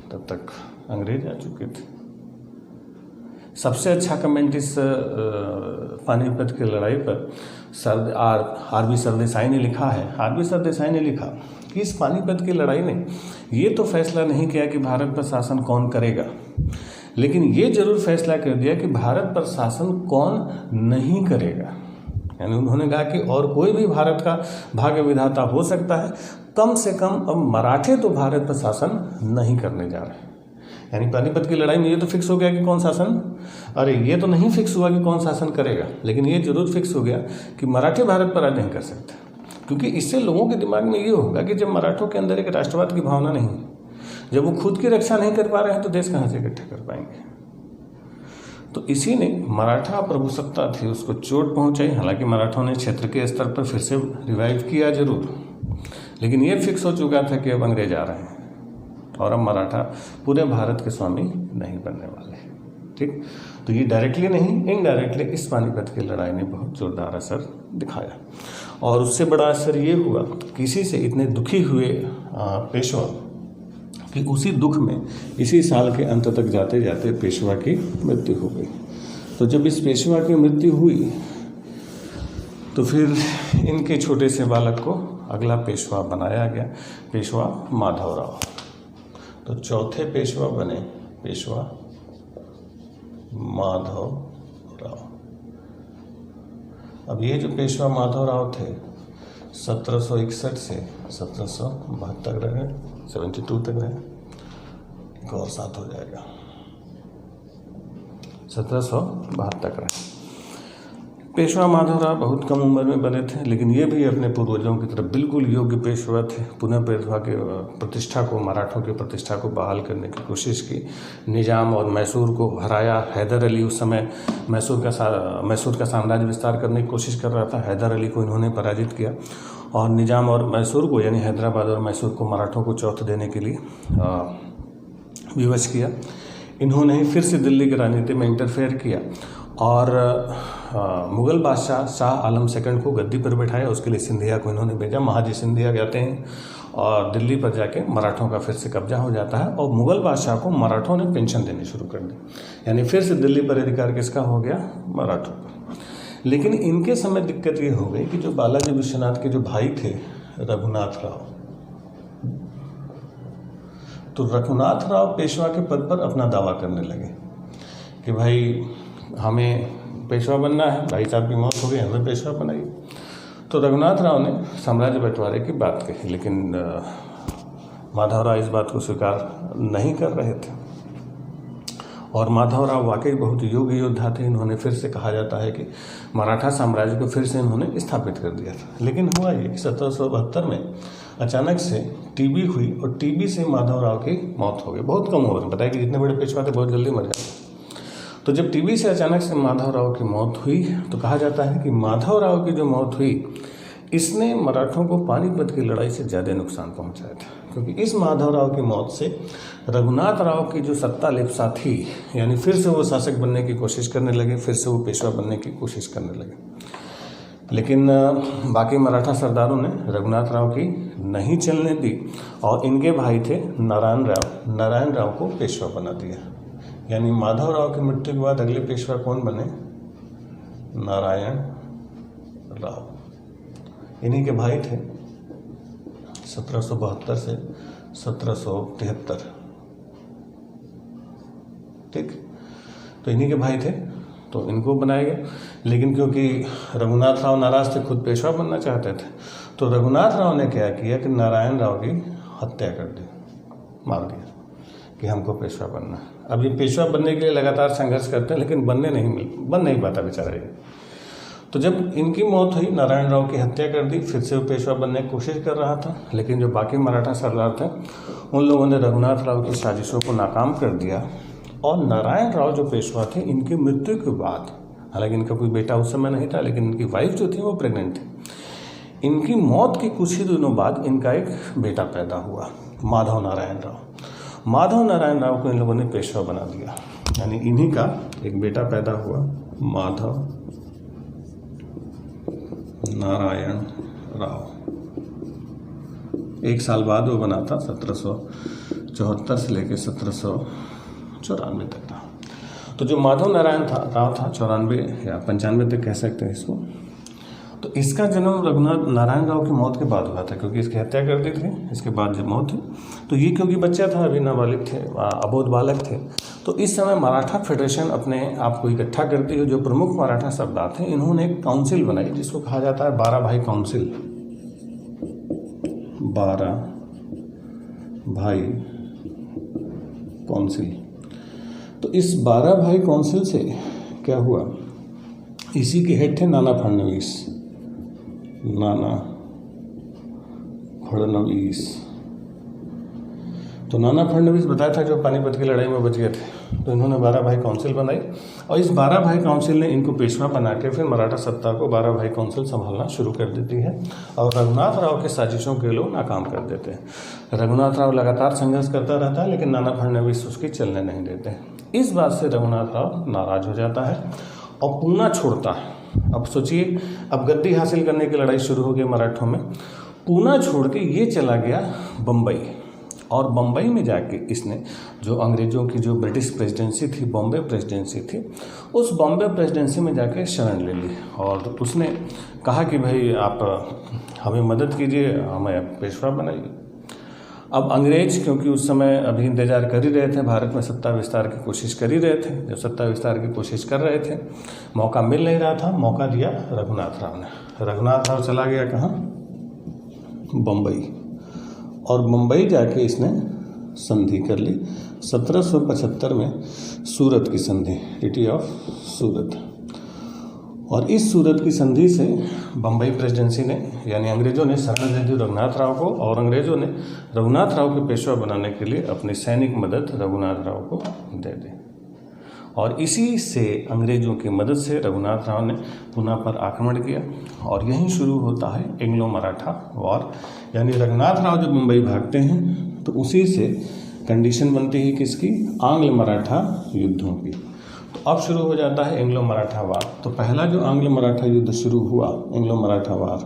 तब तक अंग्रेज आ चुके थे। सबसे अच्छा कमेंट इस पानीपत की लड़ाई पर आर.बी. सरदेसाई ने लिखा है। आर.बी. सरदेसाई ने लिखा कि इस पानीपत की लड़ाई ने ये तो फैसला नहीं किया कि भारत पर शासन कौन करेगा, लेकिन ये जरूर फैसला कर दिया कि भारत पर शासन कौन नहीं करेगा। यानी उन्होंने कहा कि और कोई भी भारत का भाग्य विधाता हो सकता है, कम से कम अब मराठे तो भारत पर शासन नहीं करने जा रहे हैं। यानी पानीपत की लड़ाई में ये तो फिक्स हो गया कि कौन शासन, अरे ये तो नहीं फिक्स हुआ कि कौन शासन करेगा, लेकिन ये जरूर फिक्स हो गया कि मराठे भारत पर राज नहीं कर सकते, क्योंकि इससे लोगों के दिमाग में ये होगा कि जब मराठों के अंदर एक राष्ट्रवाद की भावना नहीं है, जब वो खुद की रक्षा नहीं कर पा रहे हैं तो देश कहाँ से इकट्ठा कर पाएंगे। तो इसी ने मराठा प्रभुसत्ता थी उसको चोट पहुंचाई। हालांकि मराठों ने क्षेत्र के स्तर पर फिर से रिवाइव किया जरूर, लेकिन ये फिक्स हो चुका था कि अब अंग्रेज आ रहे हैं और अब मराठा पूरे भारत के स्वामी नहीं बनने वाले। ठीक, तो ये डायरेक्टली नहीं इनडायरेक्टली इस पानीपत की लड़ाई ने बहुत जोरदार असर दिखाया। और उससे बड़ा असर ये हुआ किसी से इतने दुखी हुए पेशवा कि उसी दुख में इसी साल के अंत तक जाते जाते पेशवा की मृत्यु हो गई। तो जब इस पेशवा की मृत्यु हुई तो फिर इनके छोटे से बालक को अगला पेशवा बनाया गया, पेशवा माधवराव। तो चौथे पेशवा बने पेशवा माधवराव। अब ये जो पेशवा माधवराव थे 1761 से 1772 रहे, 72 तक रहे, एक और साथ हो जाएगा 1772 तक रहे। पेशवा माधवराव बहुत कम उम्र में बने थे, लेकिन ये भी अपने पूर्वजों की तरफ बिल्कुल योग्य पेशवा थे। पुनः पेशवा के प्रतिष्ठा को, मराठों की प्रतिष्ठा को बहाल करने की कोशिश की। निजाम और मैसूर को हराया। हैदर अली उस समय मैसूर का साम्राज्य विस्तार करने की कोशिश कर रहा था। हैदर अली को इन्होंने पराजित किया और निजाम और मैसूर को, यानी हैदराबाद और मैसूर को मराठों को चौथ देने के लिए विवश किया। इन्होंने फिर से दिल्ली की राजनीति में इंटरफेयर किया और मुग़ल बादशाह शाह आलम सेकंड को गद्दी पर बैठाया। उसके लिए सिंधिया को इन्होंने भेजा। महाजी सिंधिया जाते हैं और दिल्ली पर जाके मराठों का फिर से कब्जा हो जाता है और मुग़ल बादशाह को मराठों ने पेंशन देनी शुरू कर दी। यानी फिर से दिल्ली पर अधिकार किसका हो गया? मराठों का। लेकिन इनके समय दिक्कत ये हो गई कि जो बालाजी विश्वनाथ के जो भाई थे रघुनाथ राव, तो रघुनाथ राव पेशवा के पद पर अपना दावा करने लगे कि भाई हमें पेशवा बनना है, भाई साहब की मौत हो गई, हमें पेशवा बनाइए। तो रघुनाथ राव ने साम्राज्य बंटवारे की बात कही, लेकिन माधवराव इस बात को स्वीकार नहीं कर रहे थे। और माधवराव वाकई बहुत योग्य योद्धा थे। इन्होंने फिर से, कहा जाता है कि मराठा साम्राज्य को फिर से इन्होंने स्थापित कर दिया था। लेकिन हुआ ये कि 1772 में अचानक से टीबी हुई और टीबी से माधवराव की मौत हो गई। बहुत कम उम्र में, बताया कि जितने बड़े पेशवा थे बहुत जल्दी मर जाते। तो जब टीबी से अचानक से माधवराव की मौत हुई तो कहा जाता है कि माधवराव की जो मौत हुई इसने मराठों को पानीपत की लड़ाई से ज़्यादा नुकसान पहुंचाया था, क्योंकि इस माधवराव की मौत से रघुनाथ राव की जो सत्ता लिप्सा थी, यानी फिर से वो शासक बनने की कोशिश करने लगे, फिर से वो पेशवा बनने की कोशिश करने लगे। लेकिन बाकी मराठा सरदारों ने रघुनाथ राव की नहीं चलने दी और इनके भाई थे नारायण राव को पेशवा बना दिया। यानी माधवराव की मृत्यु के बाद अगले पेशवा कौन बने? नारायण राव। इन्हीं के भाई थे 1772 से 1773। ठीक, तो इन्हीं के भाई थे तो इनको बनाया गया। लेकिन क्योंकि रघुनाथ राव नाराज थे, खुद पेशवा बनना चाहते थे, तो रघुनाथ राव ने क्या किया कि नारायण राव की हत्या कर दी, मार दिया कि हमको पेशवा बनना है। अब ये पेशवा बनने के लिए लगातार संघर्ष करते हैं, लेकिन बन नहीं पाता बेचारा ये। तो जब इनकी मौत हुई, नारायण राव की हत्या कर दी, फिर से वो पेशवा बनने की कोशिश कर रहा था। लेकिन जो बाकी मराठा सरदार थे उन लोगों ने रघुनाथ राव की साजिशों को नाकाम कर दिया और नारायण राव जो पेशवा थे, इनकी मृत्यु के बाद, हालांकि इनका कोई बेटा उस समय नहीं था, लेकिन इनकी वाइफ जो थी वो प्रेग्नेंट थी। इनकी मौत के कुछ ही दिनों बाद इनका एक बेटा पैदा हुआ, माधव नारायण राव को इन लोगों ने पेशवा बना दिया। यानी इन्हीं का एक बेटा पैदा हुआ, माधव नारायण राव। एक साल बाद वो बना था, 1774 से लेकर 1794 तक था। तो जो माधव नारायण राव था 94 या 95 तक कह सकते हैं इसको, तो इसका जन्म रघुनाथ नारायण राव की मौत के बाद हुआ था, क्योंकि इसकी हत्या कर दी थी। इसके बाद जब मौत हुई तो ये क्योंकि बच्चा था, अभी नाबालिग थे, अबोध बालक थे, तो इस समय मराठा फेडरेशन अपने आप को इकट्ठा करती है। जो प्रमुख मराठा सरदार थे इन्होंने एक काउंसिल बनाई जिसको कहा जाता है 12 भाई काउंसिल। 12 भाई काउंसिल। तो इस 12 भाई काउंसिल से क्या हुआ, इसी के हेड थे नाना फडणवीस। तो नाना फडणवीस बताया था जो पानीपत की लड़ाई में बच गए थे, तो इन्होंने 12 भाई काउंसिल बनाई और इस 12 भाई काउंसिल ने इनको पेशवा बना के फिर मराठा सत्ता को 12 भाई काउंसिल संभालना शुरू कर देती है और रघुनाथ राव के साजिशों के लोग नाकाम कर देते हैं। रघुनाथ राव लगातार संघर्ष करता रहता है लेकिन नाना फडणवीस उसकी चलने नहीं देते। इस बात से रघुनाथ राव नाराज हो जाता है और पूना छोड़ता है। अब सोचिए, अब गद्दी हासिल करने की लड़ाई शुरू हो गई मराठों में। पूना छोड़ के ये चला गया बम्बई और बम्बई में जाके इसने जो अंग्रेज़ों की जो ब्रिटिश प्रेसिडेंसी थी, बॉम्बे प्रेसिडेंसी थी, उस बॉम्बे प्रेसिडेंसी में जाके शरण ले ली और उसने कहा कि भाई आप हमें मदद कीजिए, हमें पेशवा बनाइए। अब अंग्रेज क्योंकि उस समय अभी इंतजार कर ही रहे थे, भारत में सत्ता विस्तार की कोशिश कर ही रहे थे, जब सत्ता विस्तार की कोशिश कर रहे थे मौका मिल नहीं रहा था, मौका दिया रघुनाथ राव ने। रघुनाथ राव चला गया कहाँ? बम्बई, और मुंबई जाके इसने संधि कर ली 1775 में, सूरत की संधि, ट्रीटी ऑफ सूरत। और इस सूरत की संधि से बम्बई प्रेसिडेंसी ने यानी अंग्रेज़ों ने शरण दे दी रघुनाथ राव को और अंग्रेज़ों ने रघुनाथ राव के पेशवा बनाने के लिए अपनी सैनिक मदद रघुनाथ राव को दे दी। और इसी से अंग्रेज़ों की मदद से रघुनाथ राव ने पूना पर आक्रमण किया और यहीं शुरू होता है एंग्लो मराठा वॉर। यानी रघुनाथ राव जब मुंबई भागते हैं तो उसी से कंडीशन बनती है किसकी? आंग्ल मराठा युद्धों की। तो अब शुरू हो जाता है एंग्लो मराठा वार। तो पहला जो आंग्ल मराठा युद्ध शुरू हुआ, एंग्लो मराठा वार,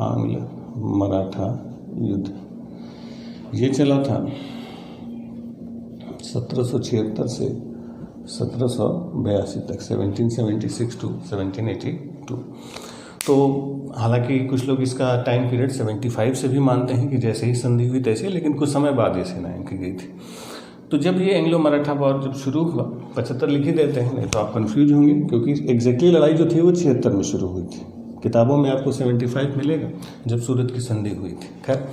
आंग्ल मराठा युद्ध, ये चला था 1776 से 1782 तक, 1776 टू 1782। तो हालांकि कुछ लोग इसका टाइम पीरियड 75 से भी मानते हैं कि जैसे ही संधि हुई तैसे, लेकिन कुछ समय बाद ये सेनाएं की गई थी। तो जब ये एंग्लो मराठा वॉर जब शुरू हुआ, 75 लिख ही देते हैं, नहीं तो आप कन्फ्यूज होंगे क्योंकि एग्जैक्टली लड़ाई जो थी वो 76 में शुरू हुई थी। किताबों में आपको 75 मिलेगा जब सूरत की संधि हुई थी। खैर,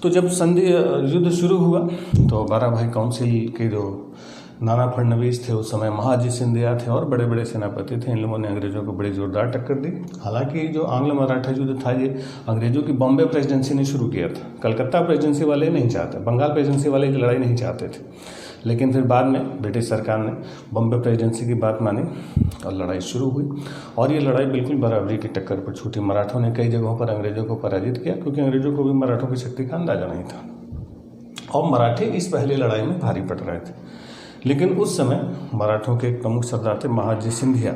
तो जब संधि युद्ध शुरू हुआ तो 12 भाई काउंसिल के जो नाना फडणवीस थे उस समय महाजी सिंधिया थे और बड़े बड़े सेनापति थे, इन लोगों ने अंग्रेज़ों को बड़ी जोरदार टक्कर दी। हालांकि जो आंग्ल मराठा युद्ध था ये अंग्रेज़ों की बॉम्बे प्रेसिडेंसी ने शुरू किया था, कलकत्ता प्रेसिडेंसी वाले नहीं चाहते, बंगाल प्रेसिडेंसी वाले ये लड़ाई नहीं चाहते थे। लेकिन फिर बाद में ब्रिटिश सरकार ने बॉम्बे प्रेसिडेंसी की बात मानी और लड़ाई शुरू हुई और ये लड़ाई बिल्कुल बराबरी की टक्कर पर छूटी। मराठों ने कई जगहों पर अंग्रेज़ों को पराजित किया क्योंकि अंग्रेज़ों को भी मराठों की शक्ति का अंदाजा नहीं था और मराठे इस पहली लड़ाई में भारी पड़ रहे थे। लेकिन उस समय मराठों के एक प्रमुख सरदार थे महाजी सिंधिया।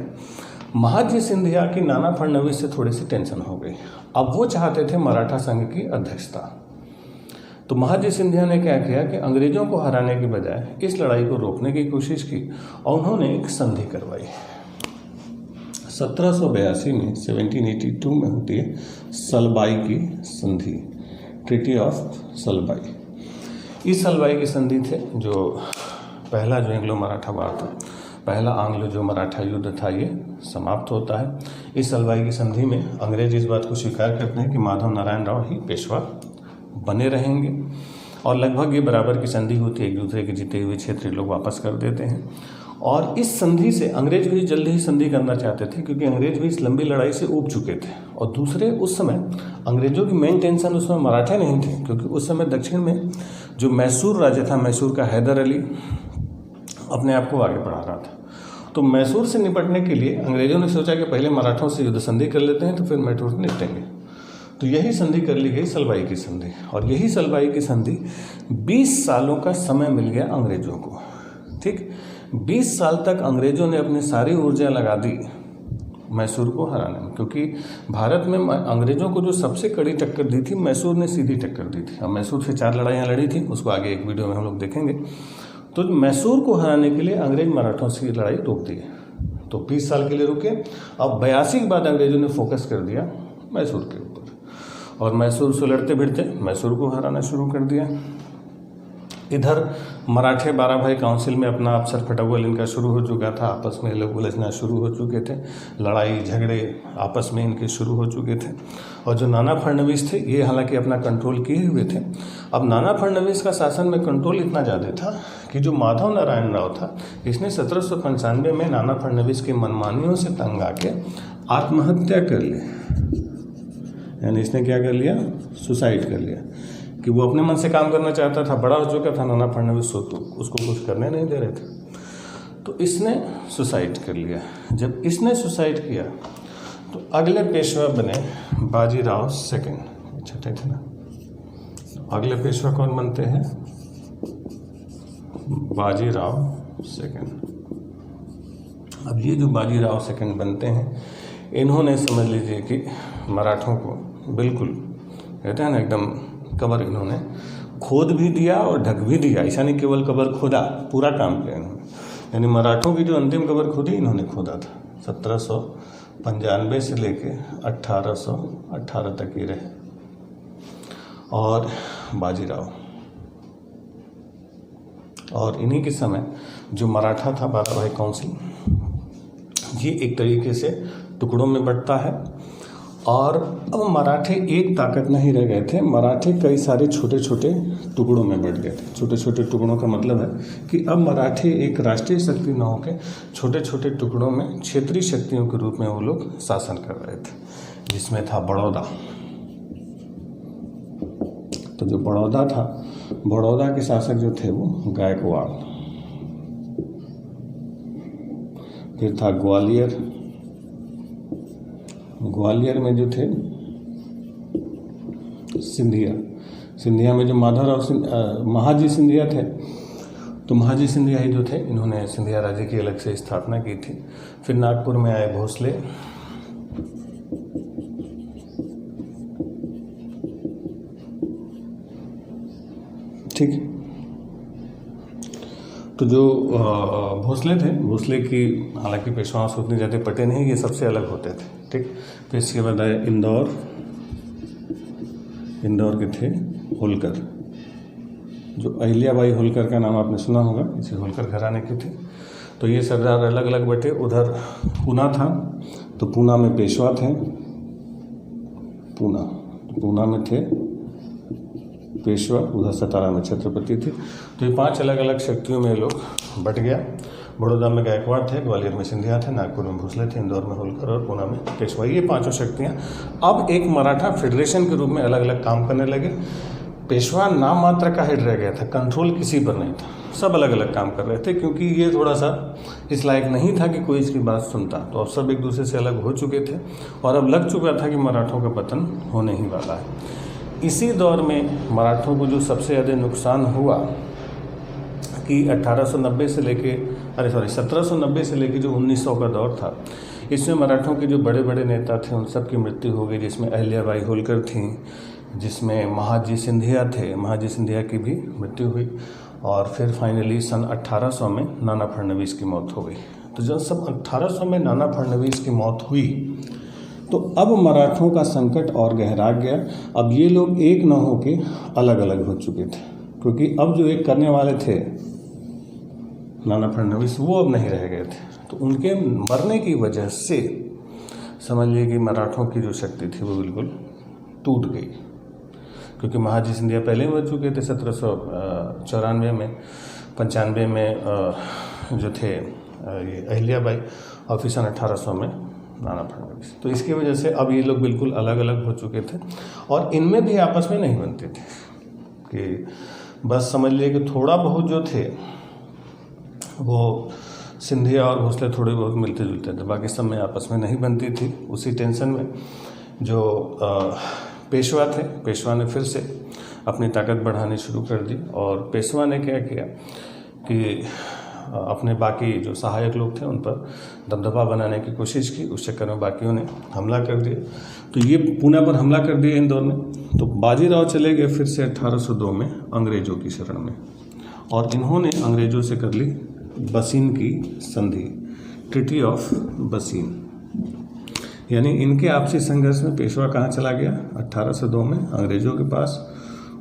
महाजी सिंधिया की नाना फडणवीस से थोड़ी सी टेंशन हो गई। अब वो चाहते थे मराठा संघ की अध्यक्षता। तो महाजी सिंधिया ने क्या किया कि अंग्रेज़ों को हराने के बजाय इस लड़ाई को रोकने की कोशिश की और उन्होंने एक संधि करवाई 1782 में, 1782 में होती है सलबाई की संधि, ट्रीटी ऑफ सलबाई। इस सलबाई की संधि थे जो पहला जो एंग्लो मराठा वार था, पहला आंग्लो जो मराठा युद्ध था, ये समाप्त होता है। इस सलबाई की संधि में अंग्रेज इस बात को स्वीकार करते हैं कि माधव नारायण राव ही पेशवा बने रहेंगे और लगभग ये बराबर की संधि होती है, एक दूसरे के जीते हुए क्षेत्रीय लोग वापस कर देते हैं। और इस संधि से अंग्रेज भी जल्दी ही संधि करना चाहते थे क्योंकि अंग्रेज भी इस लंबी लड़ाई से ऊब चुके थे और दूसरे उस समय अंग्रेजों की मेन टेंशन उसमें मराठे नहीं थे क्योंकि उस समय दक्षिण में जो मैसूर राज्य था, मैसूर का हैदर अली अपने आप को आगे बढ़ा रहा था। तो मैसूर से निपटने के लिए अंग्रेजों ने सोचा कि पहले मराठों से युद्ध संधि कर लेते हैं तो फिर मैसूर से निपटेंगे। तो यही संधि कर ली गई सलबाई की संधि और यही सलबाई की संधि 20 सालों का समय मिल गया अंग्रेजों को। ठीक, 20 साल तक अंग्रेजों ने अपनी सारी ऊर्जा लगा दी मैसूर को हराने में क्योंकि भारत में अंग्रेजों को जो सबसे कड़ी टक्कर दी थी मैसूर ने सीधी टक्कर दी थी। अब मैसूर से 4 लड़ाइयाँ लड़ी थी, उसको आगे एक वीडियो में हम लोग देखेंगे। तो मैसूर को हराने के लिए अंग्रेज मराठों से ये लड़ाई रोक दी। तो 20 साल के लिए रुके। अब 82 के बाद अंग्रेजों ने फोकस कर दिया मैसूर के ऊपर और मैसूर से लड़ते भिड़ते मैसूर को हराना शुरू कर दिया। इधर मराठे 12 भाई काउंसिल में अपना अफसर फटोल इनका शुरू हो चुका था, आपस में लोग उलझना शुरू हो चुके थे, लड़ाई झगड़े आपस में इनके शुरू हो चुके थे। और जो नाना फडणवीस थे ये हालांकि अपना कंट्रोल किए हुए थे। अब नाना फडणवीस का शासन में कंट्रोल इतना ज़्यादा था कि जो माधव नारायण राव था इसने 1795 में नाना फडणवीस की मनमानियों से तंग आके आत्महत्या कर ली। यानी इसने क्या कर लिया? सुसाइड कर लिया। कि वो अपने मन से काम करना चाहता था, बड़ा हो चुका था, नाना फडणवीस उसको कुछ करने नहीं दे रहे थे, तो इसने सुसाइड कर लिया। जब इसने सुसाइड किया तो अगले पेशवा बने बाजीराव सेकंड। छठे थे ना, अगले पेशवा कौन बनते हैं? बाजीराव सेकंड। अब ये जो बाजीराव सेकंड बनते हैं, इन्होंने समझ लीजिए कि मराठों को बिल्कुल कहते हैं ना एकदम कबर इन्होंने खोद भी दिया और ढक भी दिया। ऐसा नहीं केवल कबर खोदा, पूरा काम किया इन्होंने। यानी मराठों की जो अंतिम कबर खुदी इन्होंने खोदा था। 1795 से लेके 1818 तक ही रहे। और बाजीराव और इन्हीं के समय जो मराठा था 12 भाई काउंसिल, ये एक तरीके से टुकड़ों में बंटता है। और अब मराठे एक ताकत नहीं रह गए थे, मराठे कई सारे छोटे छोटे टुकड़ों में बंट गए थे। छोटे छोटे टुकड़ों का मतलब है कि अब मराठे एक राष्ट्रीय शक्ति न होकर छोटे छोटे टुकड़ों में क्षेत्रीय शक्तियों के रूप में वो लोग शासन कर रहे थे, जिसमें था बड़ौदा। तो जो बड़ौदा था, बड़ौदा के शासक जो थे वो गायकवाड़। फिर था ग्वालियर। ग्वालियर में जो थे सिंधिया। सिंधिया में जो माधवराव महाजी सिंधिया थे, तो महाजी सिंधिया ही जो थे, इन्होंने सिंधिया राज्य की अलग से स्थापना की थी। फिर नागपुर में आए भोसले। ठीक। तो जो भोसले थे, भोसले की हालांकि पेशवाओं से उतनी ज़्यादा पटे नहीं, ये सबसे अलग होते थे। ठीक। फिर इसके बाद आए इंदौर। इंदौर के थे होलकर। जो अहिल्याबाई होलकर का नाम आपने सुना होगा, इसी होलकर घराने के थे। तो ये सरदार अलग अलग बटे। उधर पूना था, तो पूना में पेशवा थे। पूना में थे पेशवा, उधर सतारा में छत्रपति थे। तो ये 5 अलग अलग शक्तियों में लोग बट गया। बड़ौदा में गायकवाड़ थे, ग्वालियर में सिंधिया थे, नागपुर में भोसले थे, इंदौर में होलकर और पूना में पेशवा। ये 5 शक्तियाँ अब एक मराठा फेडरेशन के रूप में अलग अलग काम करने लगे। पेशवा नाम मात्र का हेड रह गया था, कंट्रोल किसी पर नहीं था, सब अलग अलग काम कर रहे थे, क्योंकि ये थोड़ा सा इस लायक नहीं था कि कोई इसकी बात सुनता। तो अब सब एक दूसरे से अलग हो चुके थे और अब लग चुका था कि मराठों का पतन होने ही वाला है। इसी दौर में मराठों को जो सबसे ज़्यादा नुकसान हुआ कि 1790 से लेके 1900 का दौर था, इसमें मराठों के जो बड़े बड़े नेता थे उन सब की मृत्यु हो गई, जिसमें अहिल्याबाई होलकर थी, जिसमें महाजी सिंधिया थे, महाजी सिंधिया की भी मृत्यु हुई। और फिर फाइनली सन 1800 में नाना फडणवीस की मौत हो गई। तो जब सब 1800 में नाना फडणवीस की मौत हुई, तो अब मराठों का संकट और गहरा गया। अब ये लोग एक न होके अलग अलग हो चुके थे, क्योंकि अब जो एक करने वाले थे नाना फडणवीस, वो अब नहीं रह गए थे। तो उनके मरने की वजह से समझ लीजिए कि मराठों की जो शक्ति थी वो बिल्कुल टूट गई, क्योंकि महाजी सिंधिया पहले ही मर चुके थे 1794 में, 95 में जो थे ये अहिल्याबाई, और फिर सन 1800 में नाना फडणवीस। तो इसकी वजह से अब ये लोग बिल्कुल अलग अलग हो चुके थे और इनमें भी आपस में नहीं बनते थे, कि बस समझ लिए कि थोड़ा बहुत जो थे वो सिंधिया और भोसले थोड़े बहुत मिलते जुलते थे, बाकी सब में आपस में नहीं बनती थी। उसी टेंशन में जो पेशवा थे, पेशवा ने फिर से अपनी ताकत बढ़ानी शुरू कर दी। और पेशवा ने क्या किया कि अपने बाकी जो सहायक लोग थे उन पर दबदबा बनाने की कोशिश की। उस चक्कर में बाकियों ने हमला कर दिया। तो ये पूना पर हमला कर दिया इंदौर में। तो बाजीराव चले गए फिर से 1802 में अंग्रेजों की शरण में, और इन्होंने अंग्रेजों से कर ली बसीन की संधि, ट्रीटी ऑफ बसीन। यानी इनके आपसी संघर्ष में पेशवा कहाँ चला गया? 1802 में अंग्रेजों के पास,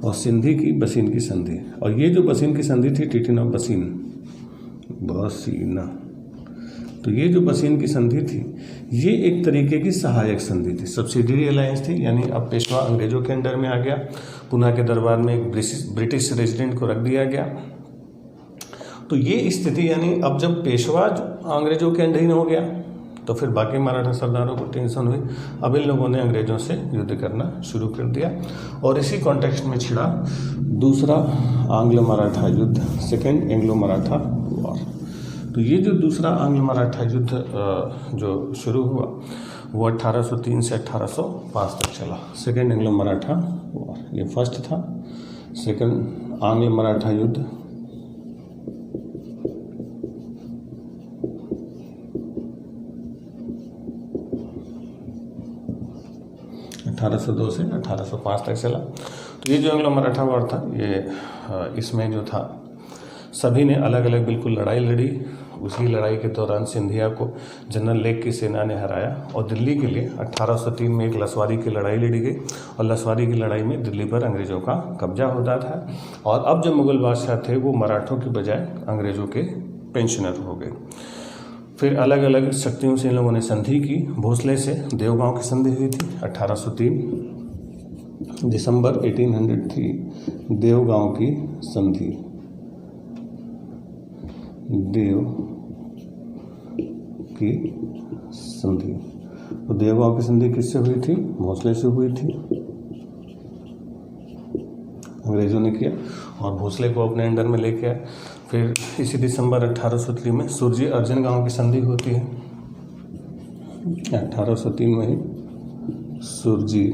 और सिंधी की बसीन की संधि। और ये जो बसीन की संधि थी, ट्रीटी ऑफ बसीन, तो ये जो बसीन की संधि थी, ये एक तरीके की सहायक संधि थी, सब्सिडियरी अलायंस थी। यानी अब पेशवा अंग्रेजों के अंडर में आ गया, पुणे के दरबार में एक ब्रिटिश रेजिडेंट को रख दिया गया। तो ये स्थिति, यानी अब जब पेशवा अंग्रेजों के अंडर हो गया, तो फिर बाकी मराठा सरदारों को टेंशन हुई, अब इन लोगों ने अंग्रेज़ों से युद्ध करना शुरू कर दिया और इसी कॉन्टेक्स्ट में छिड़ा दूसरा आंग्ल मराठा युद्ध, सेकेंड एंग्लो मराठा वॉर। तो ये जो दूसरा आंग्ल मराठा युद्ध जो शुरू हुआ वो 1803 से 1805 तक चला। सेकेंड एंग्लो मराठा वॉर, ये फर्स्ट था। सेकेंड आंग्ल मराठा युद्ध 1802 से 1805 तक चला। तो ये जो एंग्लो मराठा वॉर था, ये इसमें जो था सभी ने अलग अलग बिल्कुल लड़ाई लड़ी। उसी लड़ाई के दौरान सिंधिया को जनरल लेक की सेना ने हराया और दिल्ली के लिए 1803 में एक लसवारी की लड़ाई लड़ी गई और लसवारी की लड़ाई में दिल्ली पर अंग्रेज़ों का कब्जा होता था और अब जो मुग़ल बादशाह थे वो मराठों की बजाय अंग्रेज़ों के पेंशनर हो गए। फिर अलग अलग शक्तियों से इन लोगों ने संधि की। भोसले से देवगांव की संधि हुई थी 1803, दिसंबर 1803 देवगांव की संधि, देव की संधि। तो देवगांव की संधि किससे हुई थी? भोसले से हुई थी, अंग्रेज़ों ने किया और भोसले को अपने अंडर में लेके आए। फिर इसी दिसंबर 1803 में सुरजी अर्जन गांव की संधि होती है। 1803 में ही सुरजी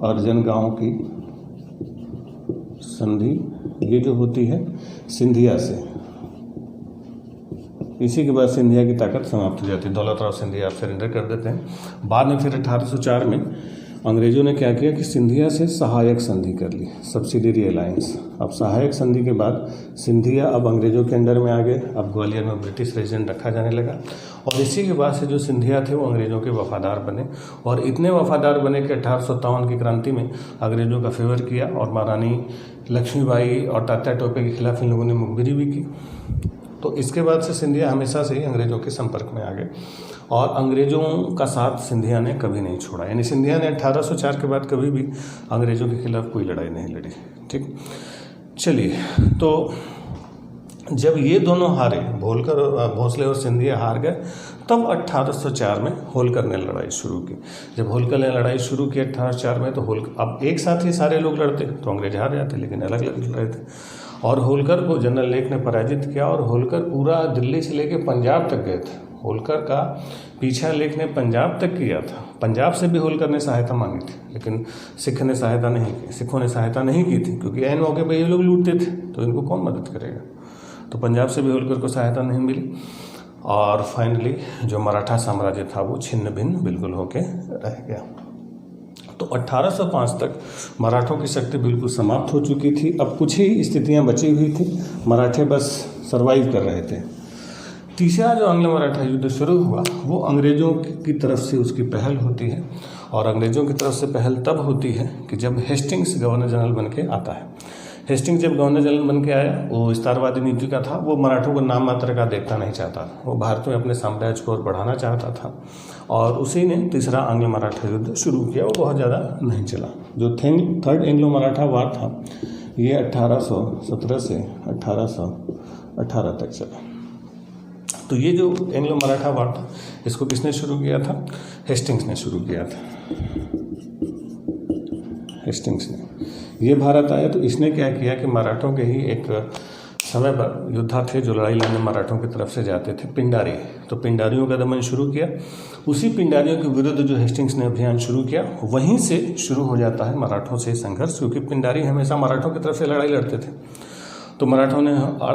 अर्जन गांव की संधि, ये जो होती है सिंधिया से। इसी के बाद सिंधिया की ताकत समाप्त हो जाती है, दौलत राव सिंधिया सरेंडर कर देते हैं। बाद में फिर 1804 में अंग्रेज़ों ने क्या किया कि सिंधिया से सहायक संधि कर ली, सब्सिडियरी अलायंस। अब सहायक संधि के बाद सिंधिया अब अंग्रेज़ों के अंडर में आ गए। अब ग्वालियर में ब्रिटिश रेजिडेंट रखा जाने लगा और इसी के बाद से जो सिंधिया थे वो अंग्रेज़ों के वफादार बने और इतने वफादार बने कि 1857 की क्रांति में अंग्रेज़ों का फेवर किया और महारानी लक्ष्मीबाई और तात्या टोपे के खिलाफ इन लोगों ने मुखबिरी भी की। तो इसके बाद से सिंधिया हमेशा से ही अंग्रेज़ों के संपर्क में आ गए और अंग्रेज़ों का साथ सिंधिया ने कभी नहीं छोड़ा। यानी सिंधिया ने 1804 के बाद कभी भी अंग्रेज़ों के खिलाफ कोई लड़ाई नहीं लड़ी। ठीक, चलिए, तो जब ये दोनों हारे, भोसले और सिंधिया हार गए, तब 1804 में होलकर ने लड़ाई शुरू की। जब होलकर ने लड़ाई शुरू की 1804 में, तो अब एक साथ ही सारे लोग लड़ते तो अंग्रेज हार जाते, लेकिन अलग अलग लड़ रहे थे और होलकर को जनरल लेक ने पराजित किया और होलकर पूरा दिल्ली से लेकर पंजाब तक गए थे। होलकर का पीछा लेक ने पंजाब तक किया था। पंजाब से भी होलकर ने सहायता मांगी थी, लेकिन सिखों ने सहायता नहीं की थी, क्योंकि ऐन मौके पर ये लोग लूटते थे तो इनको कौन मदद करेगा। तो पंजाब से भी होलकर को सहायता नहीं मिली और फाइनली जो मराठा साम्राज्य था वो छिन्न भिन्न बिल्कुल होके रह गया। तो 1805 तक मराठों की शक्ति बिल्कुल समाप्त हो चुकी थी। अब कुछ ही स्थितियां बची हुई थी, मराठे बस सरवाइव कर रहे थे। तीसरा जो आंग्ल मराठा युद्ध शुरू हुआ वो अंग्रेज़ों की तरफ से उसकी पहल होती है और अंग्रेज़ों की तरफ से पहल तब होती है कि जब हेस्टिंग्स गवर्नर जनरल बन के आता है। हेस्टिंग्स जब गवर्नर जनरल बन के आया, वो विस्तारवादी नीति का था, वो मराठों को नाम मात्र का देखना नहीं चाहता था, वो भारत में अपने साम्राज्य को और बढ़ाना चाहता था और उसी ने तीसरा आंग्ल मराठा युद्ध शुरू किया। वो बहुत ज़्यादा नहीं चला। जो थर्ड एंग्लो मराठा वार था ये 1817 से 1818 तक चला। तो ये जो एंग्लो मराठा वार था इसको किसने शुरू किया था? हेस्टिंग्स ने शुरू किया था। हेस्टिंग्स ने ये भारत आया तो इसने क्या किया कि मराठों के ही एक समय पर योद्धा थे जो लड़ाई लड़ने मराठों की तरफ से जाते थे, पिंडारी। तो पिंडारियों का दमन शुरू किया। उसी पिंडारियों के विरुद्ध जो हेस्टिंग्स ने अभियान शुरू किया वहीं से शुरू हो जाता है मराठों से संघर्ष, क्योंकि पिंडारी हमेशा मराठों की तरफ से लड़ाई लड़ते थे। तो मराठों ने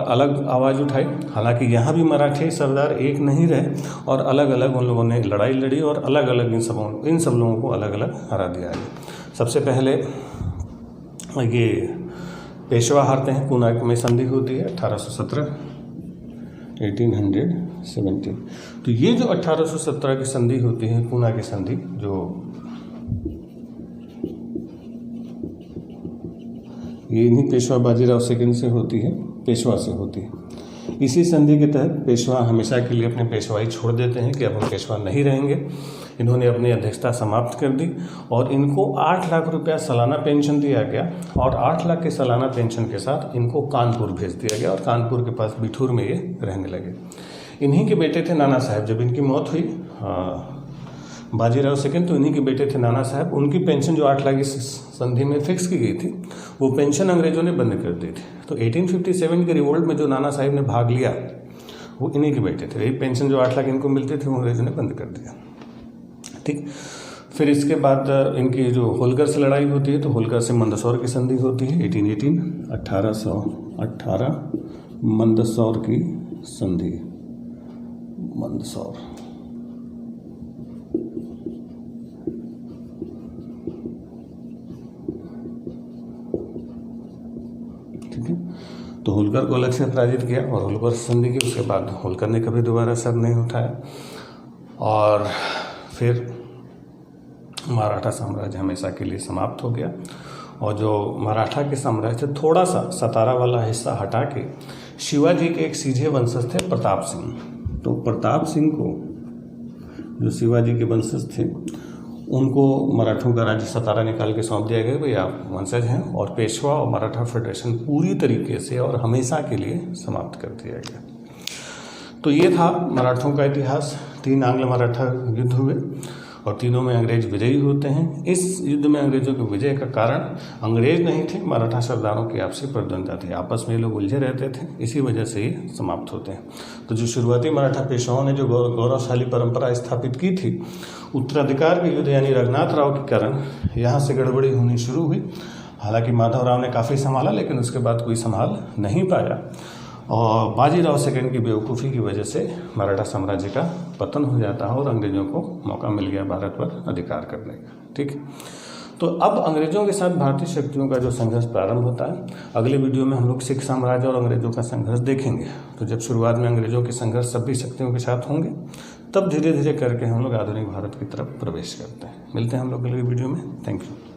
अलग आवाज़ उठाई। हालांकि यहाँ भी मराठे सरदार एक नहीं रहे और अलग अलग उन लोगों ने लड़ाई लड़ी और अलग अलग इन सब लोगों को अलग अलग हरा दिया। सबसे पहले ये पेशवा हारते हैं, पूना में संधि होती है 1817। तो ये जो 1817 की संधि होती है, पूना की संधि, जो ये इन्हीं पेशवा बाजीराव सेकंड से होती है, पेशवा से होती है। इसी संधि के तहत पेशवा हमेशा के लिए अपनी पेशवाई छोड़ देते हैं कि अब हम पेशवा नहीं रहेंगे। इन्होंने अपनी अध्यक्षता समाप्त कर दी और इनको 8 लाख रुपया सालाना पेंशन दिया गया और 8 लाख के सालाना पेंशन के साथ इनको कानपुर भेज दिया गया और कानपुर के पास बिठूर में ये रहने लगे। इन्हीं के बेटे थे नाना साहब। जब इनकी मौत हुई बाजीराव सेकंड, तो इन्हीं के बेटे थे नाना साहब। उनकी पेंशन जो 8 लाख की संधि में फिक्स की गई थी, वो पेंशन अंग्रेजों ने बंद कर दी थी। तो 1857 के रिवोल्ट में जो नाना साहब ने भाग लिया वो इन्हीं के बेटे थे। यही पेंशन जो 8 लाख इनको मिलते थे वो अंग्रेजों ने बंद कर दिया। ठीक, फिर इसके बाद इनकी जो होलकर से लड़ाई होती है, तो होलकर से मंदसौर की संधि होती है 1818 मंदसौर की संधि। मंदसौर, ठीक है। तो होलकर को अलग से पराजित किया और होलकर संधि की। उसके बाद होलकर ने कभी दोबारा सर नहीं उठाया और फिर मराठा साम्राज्य हमेशा के लिए समाप्त हो गया। और जो मराठा के साम्राज्य थे, थोड़ा सा सतारा वाला हिस्सा हटा के शिवाजी के एक सीधे वंशज थे प्रताप सिंह। तो प्रताप सिंह को, जो शिवाजी के वंशज थे, उनको मराठों का राज्य सतारा निकाल के सौंप दिया गया। भाई आप वंशज हैं, और पेशवा और मराठा फेडरेशन पूरी तरीके से और हमेशा के लिए समाप्त कर दिया गया। तो ये था मराठों का इतिहास। 3 आंग्ल मराठा युद्ध हुए और तीनों में अंग्रेज विजयी होते हैं। इस युद्ध में अंग्रेजों के विजय का कारण अंग्रेज नहीं थे, मराठा सरदारों की आपसी प्रतिद्वंदिता थी। आपस में लोग उलझे रहते थे, इसी वजह से ये समाप्त होते हैं। तो जो शुरुआती मराठा पेशवाओं ने जो गौरवशाली परंपरा स्थापित की थी, उत्तराधिकार के युद्ध यानी रघुनाथ राव के कारण यहाँ से गड़बड़ी होनी शुरू हुई। हालांकि माधवराव ने काफ़ी संभाला, लेकिन उसके बाद कोई संभाल नहीं पाया और बाजीराव सेकंड की बेवकूफ़ी की वजह से मराठा साम्राज्य का पतन हो जाता है और अंग्रेजों को मौका मिल गया भारत पर अधिकार करने का। ठीक, तो अब अंग्रेजों के साथ भारतीय शक्तियों का जो संघर्ष प्रारंभ होता है, अगले वीडियो में हम लोग सिख साम्राज्य और अंग्रेजों का संघर्ष देखेंगे। तो जब शुरुआत में अंग्रेजों के संघर्ष सभी शक्तियों के साथ होंगे, तब धीरे धीरे करके हम लोग आधुनिक भारत की तरफ प्रवेश करते हैं। मिलते हैं हम लोग अगले वीडियो में। Thank you.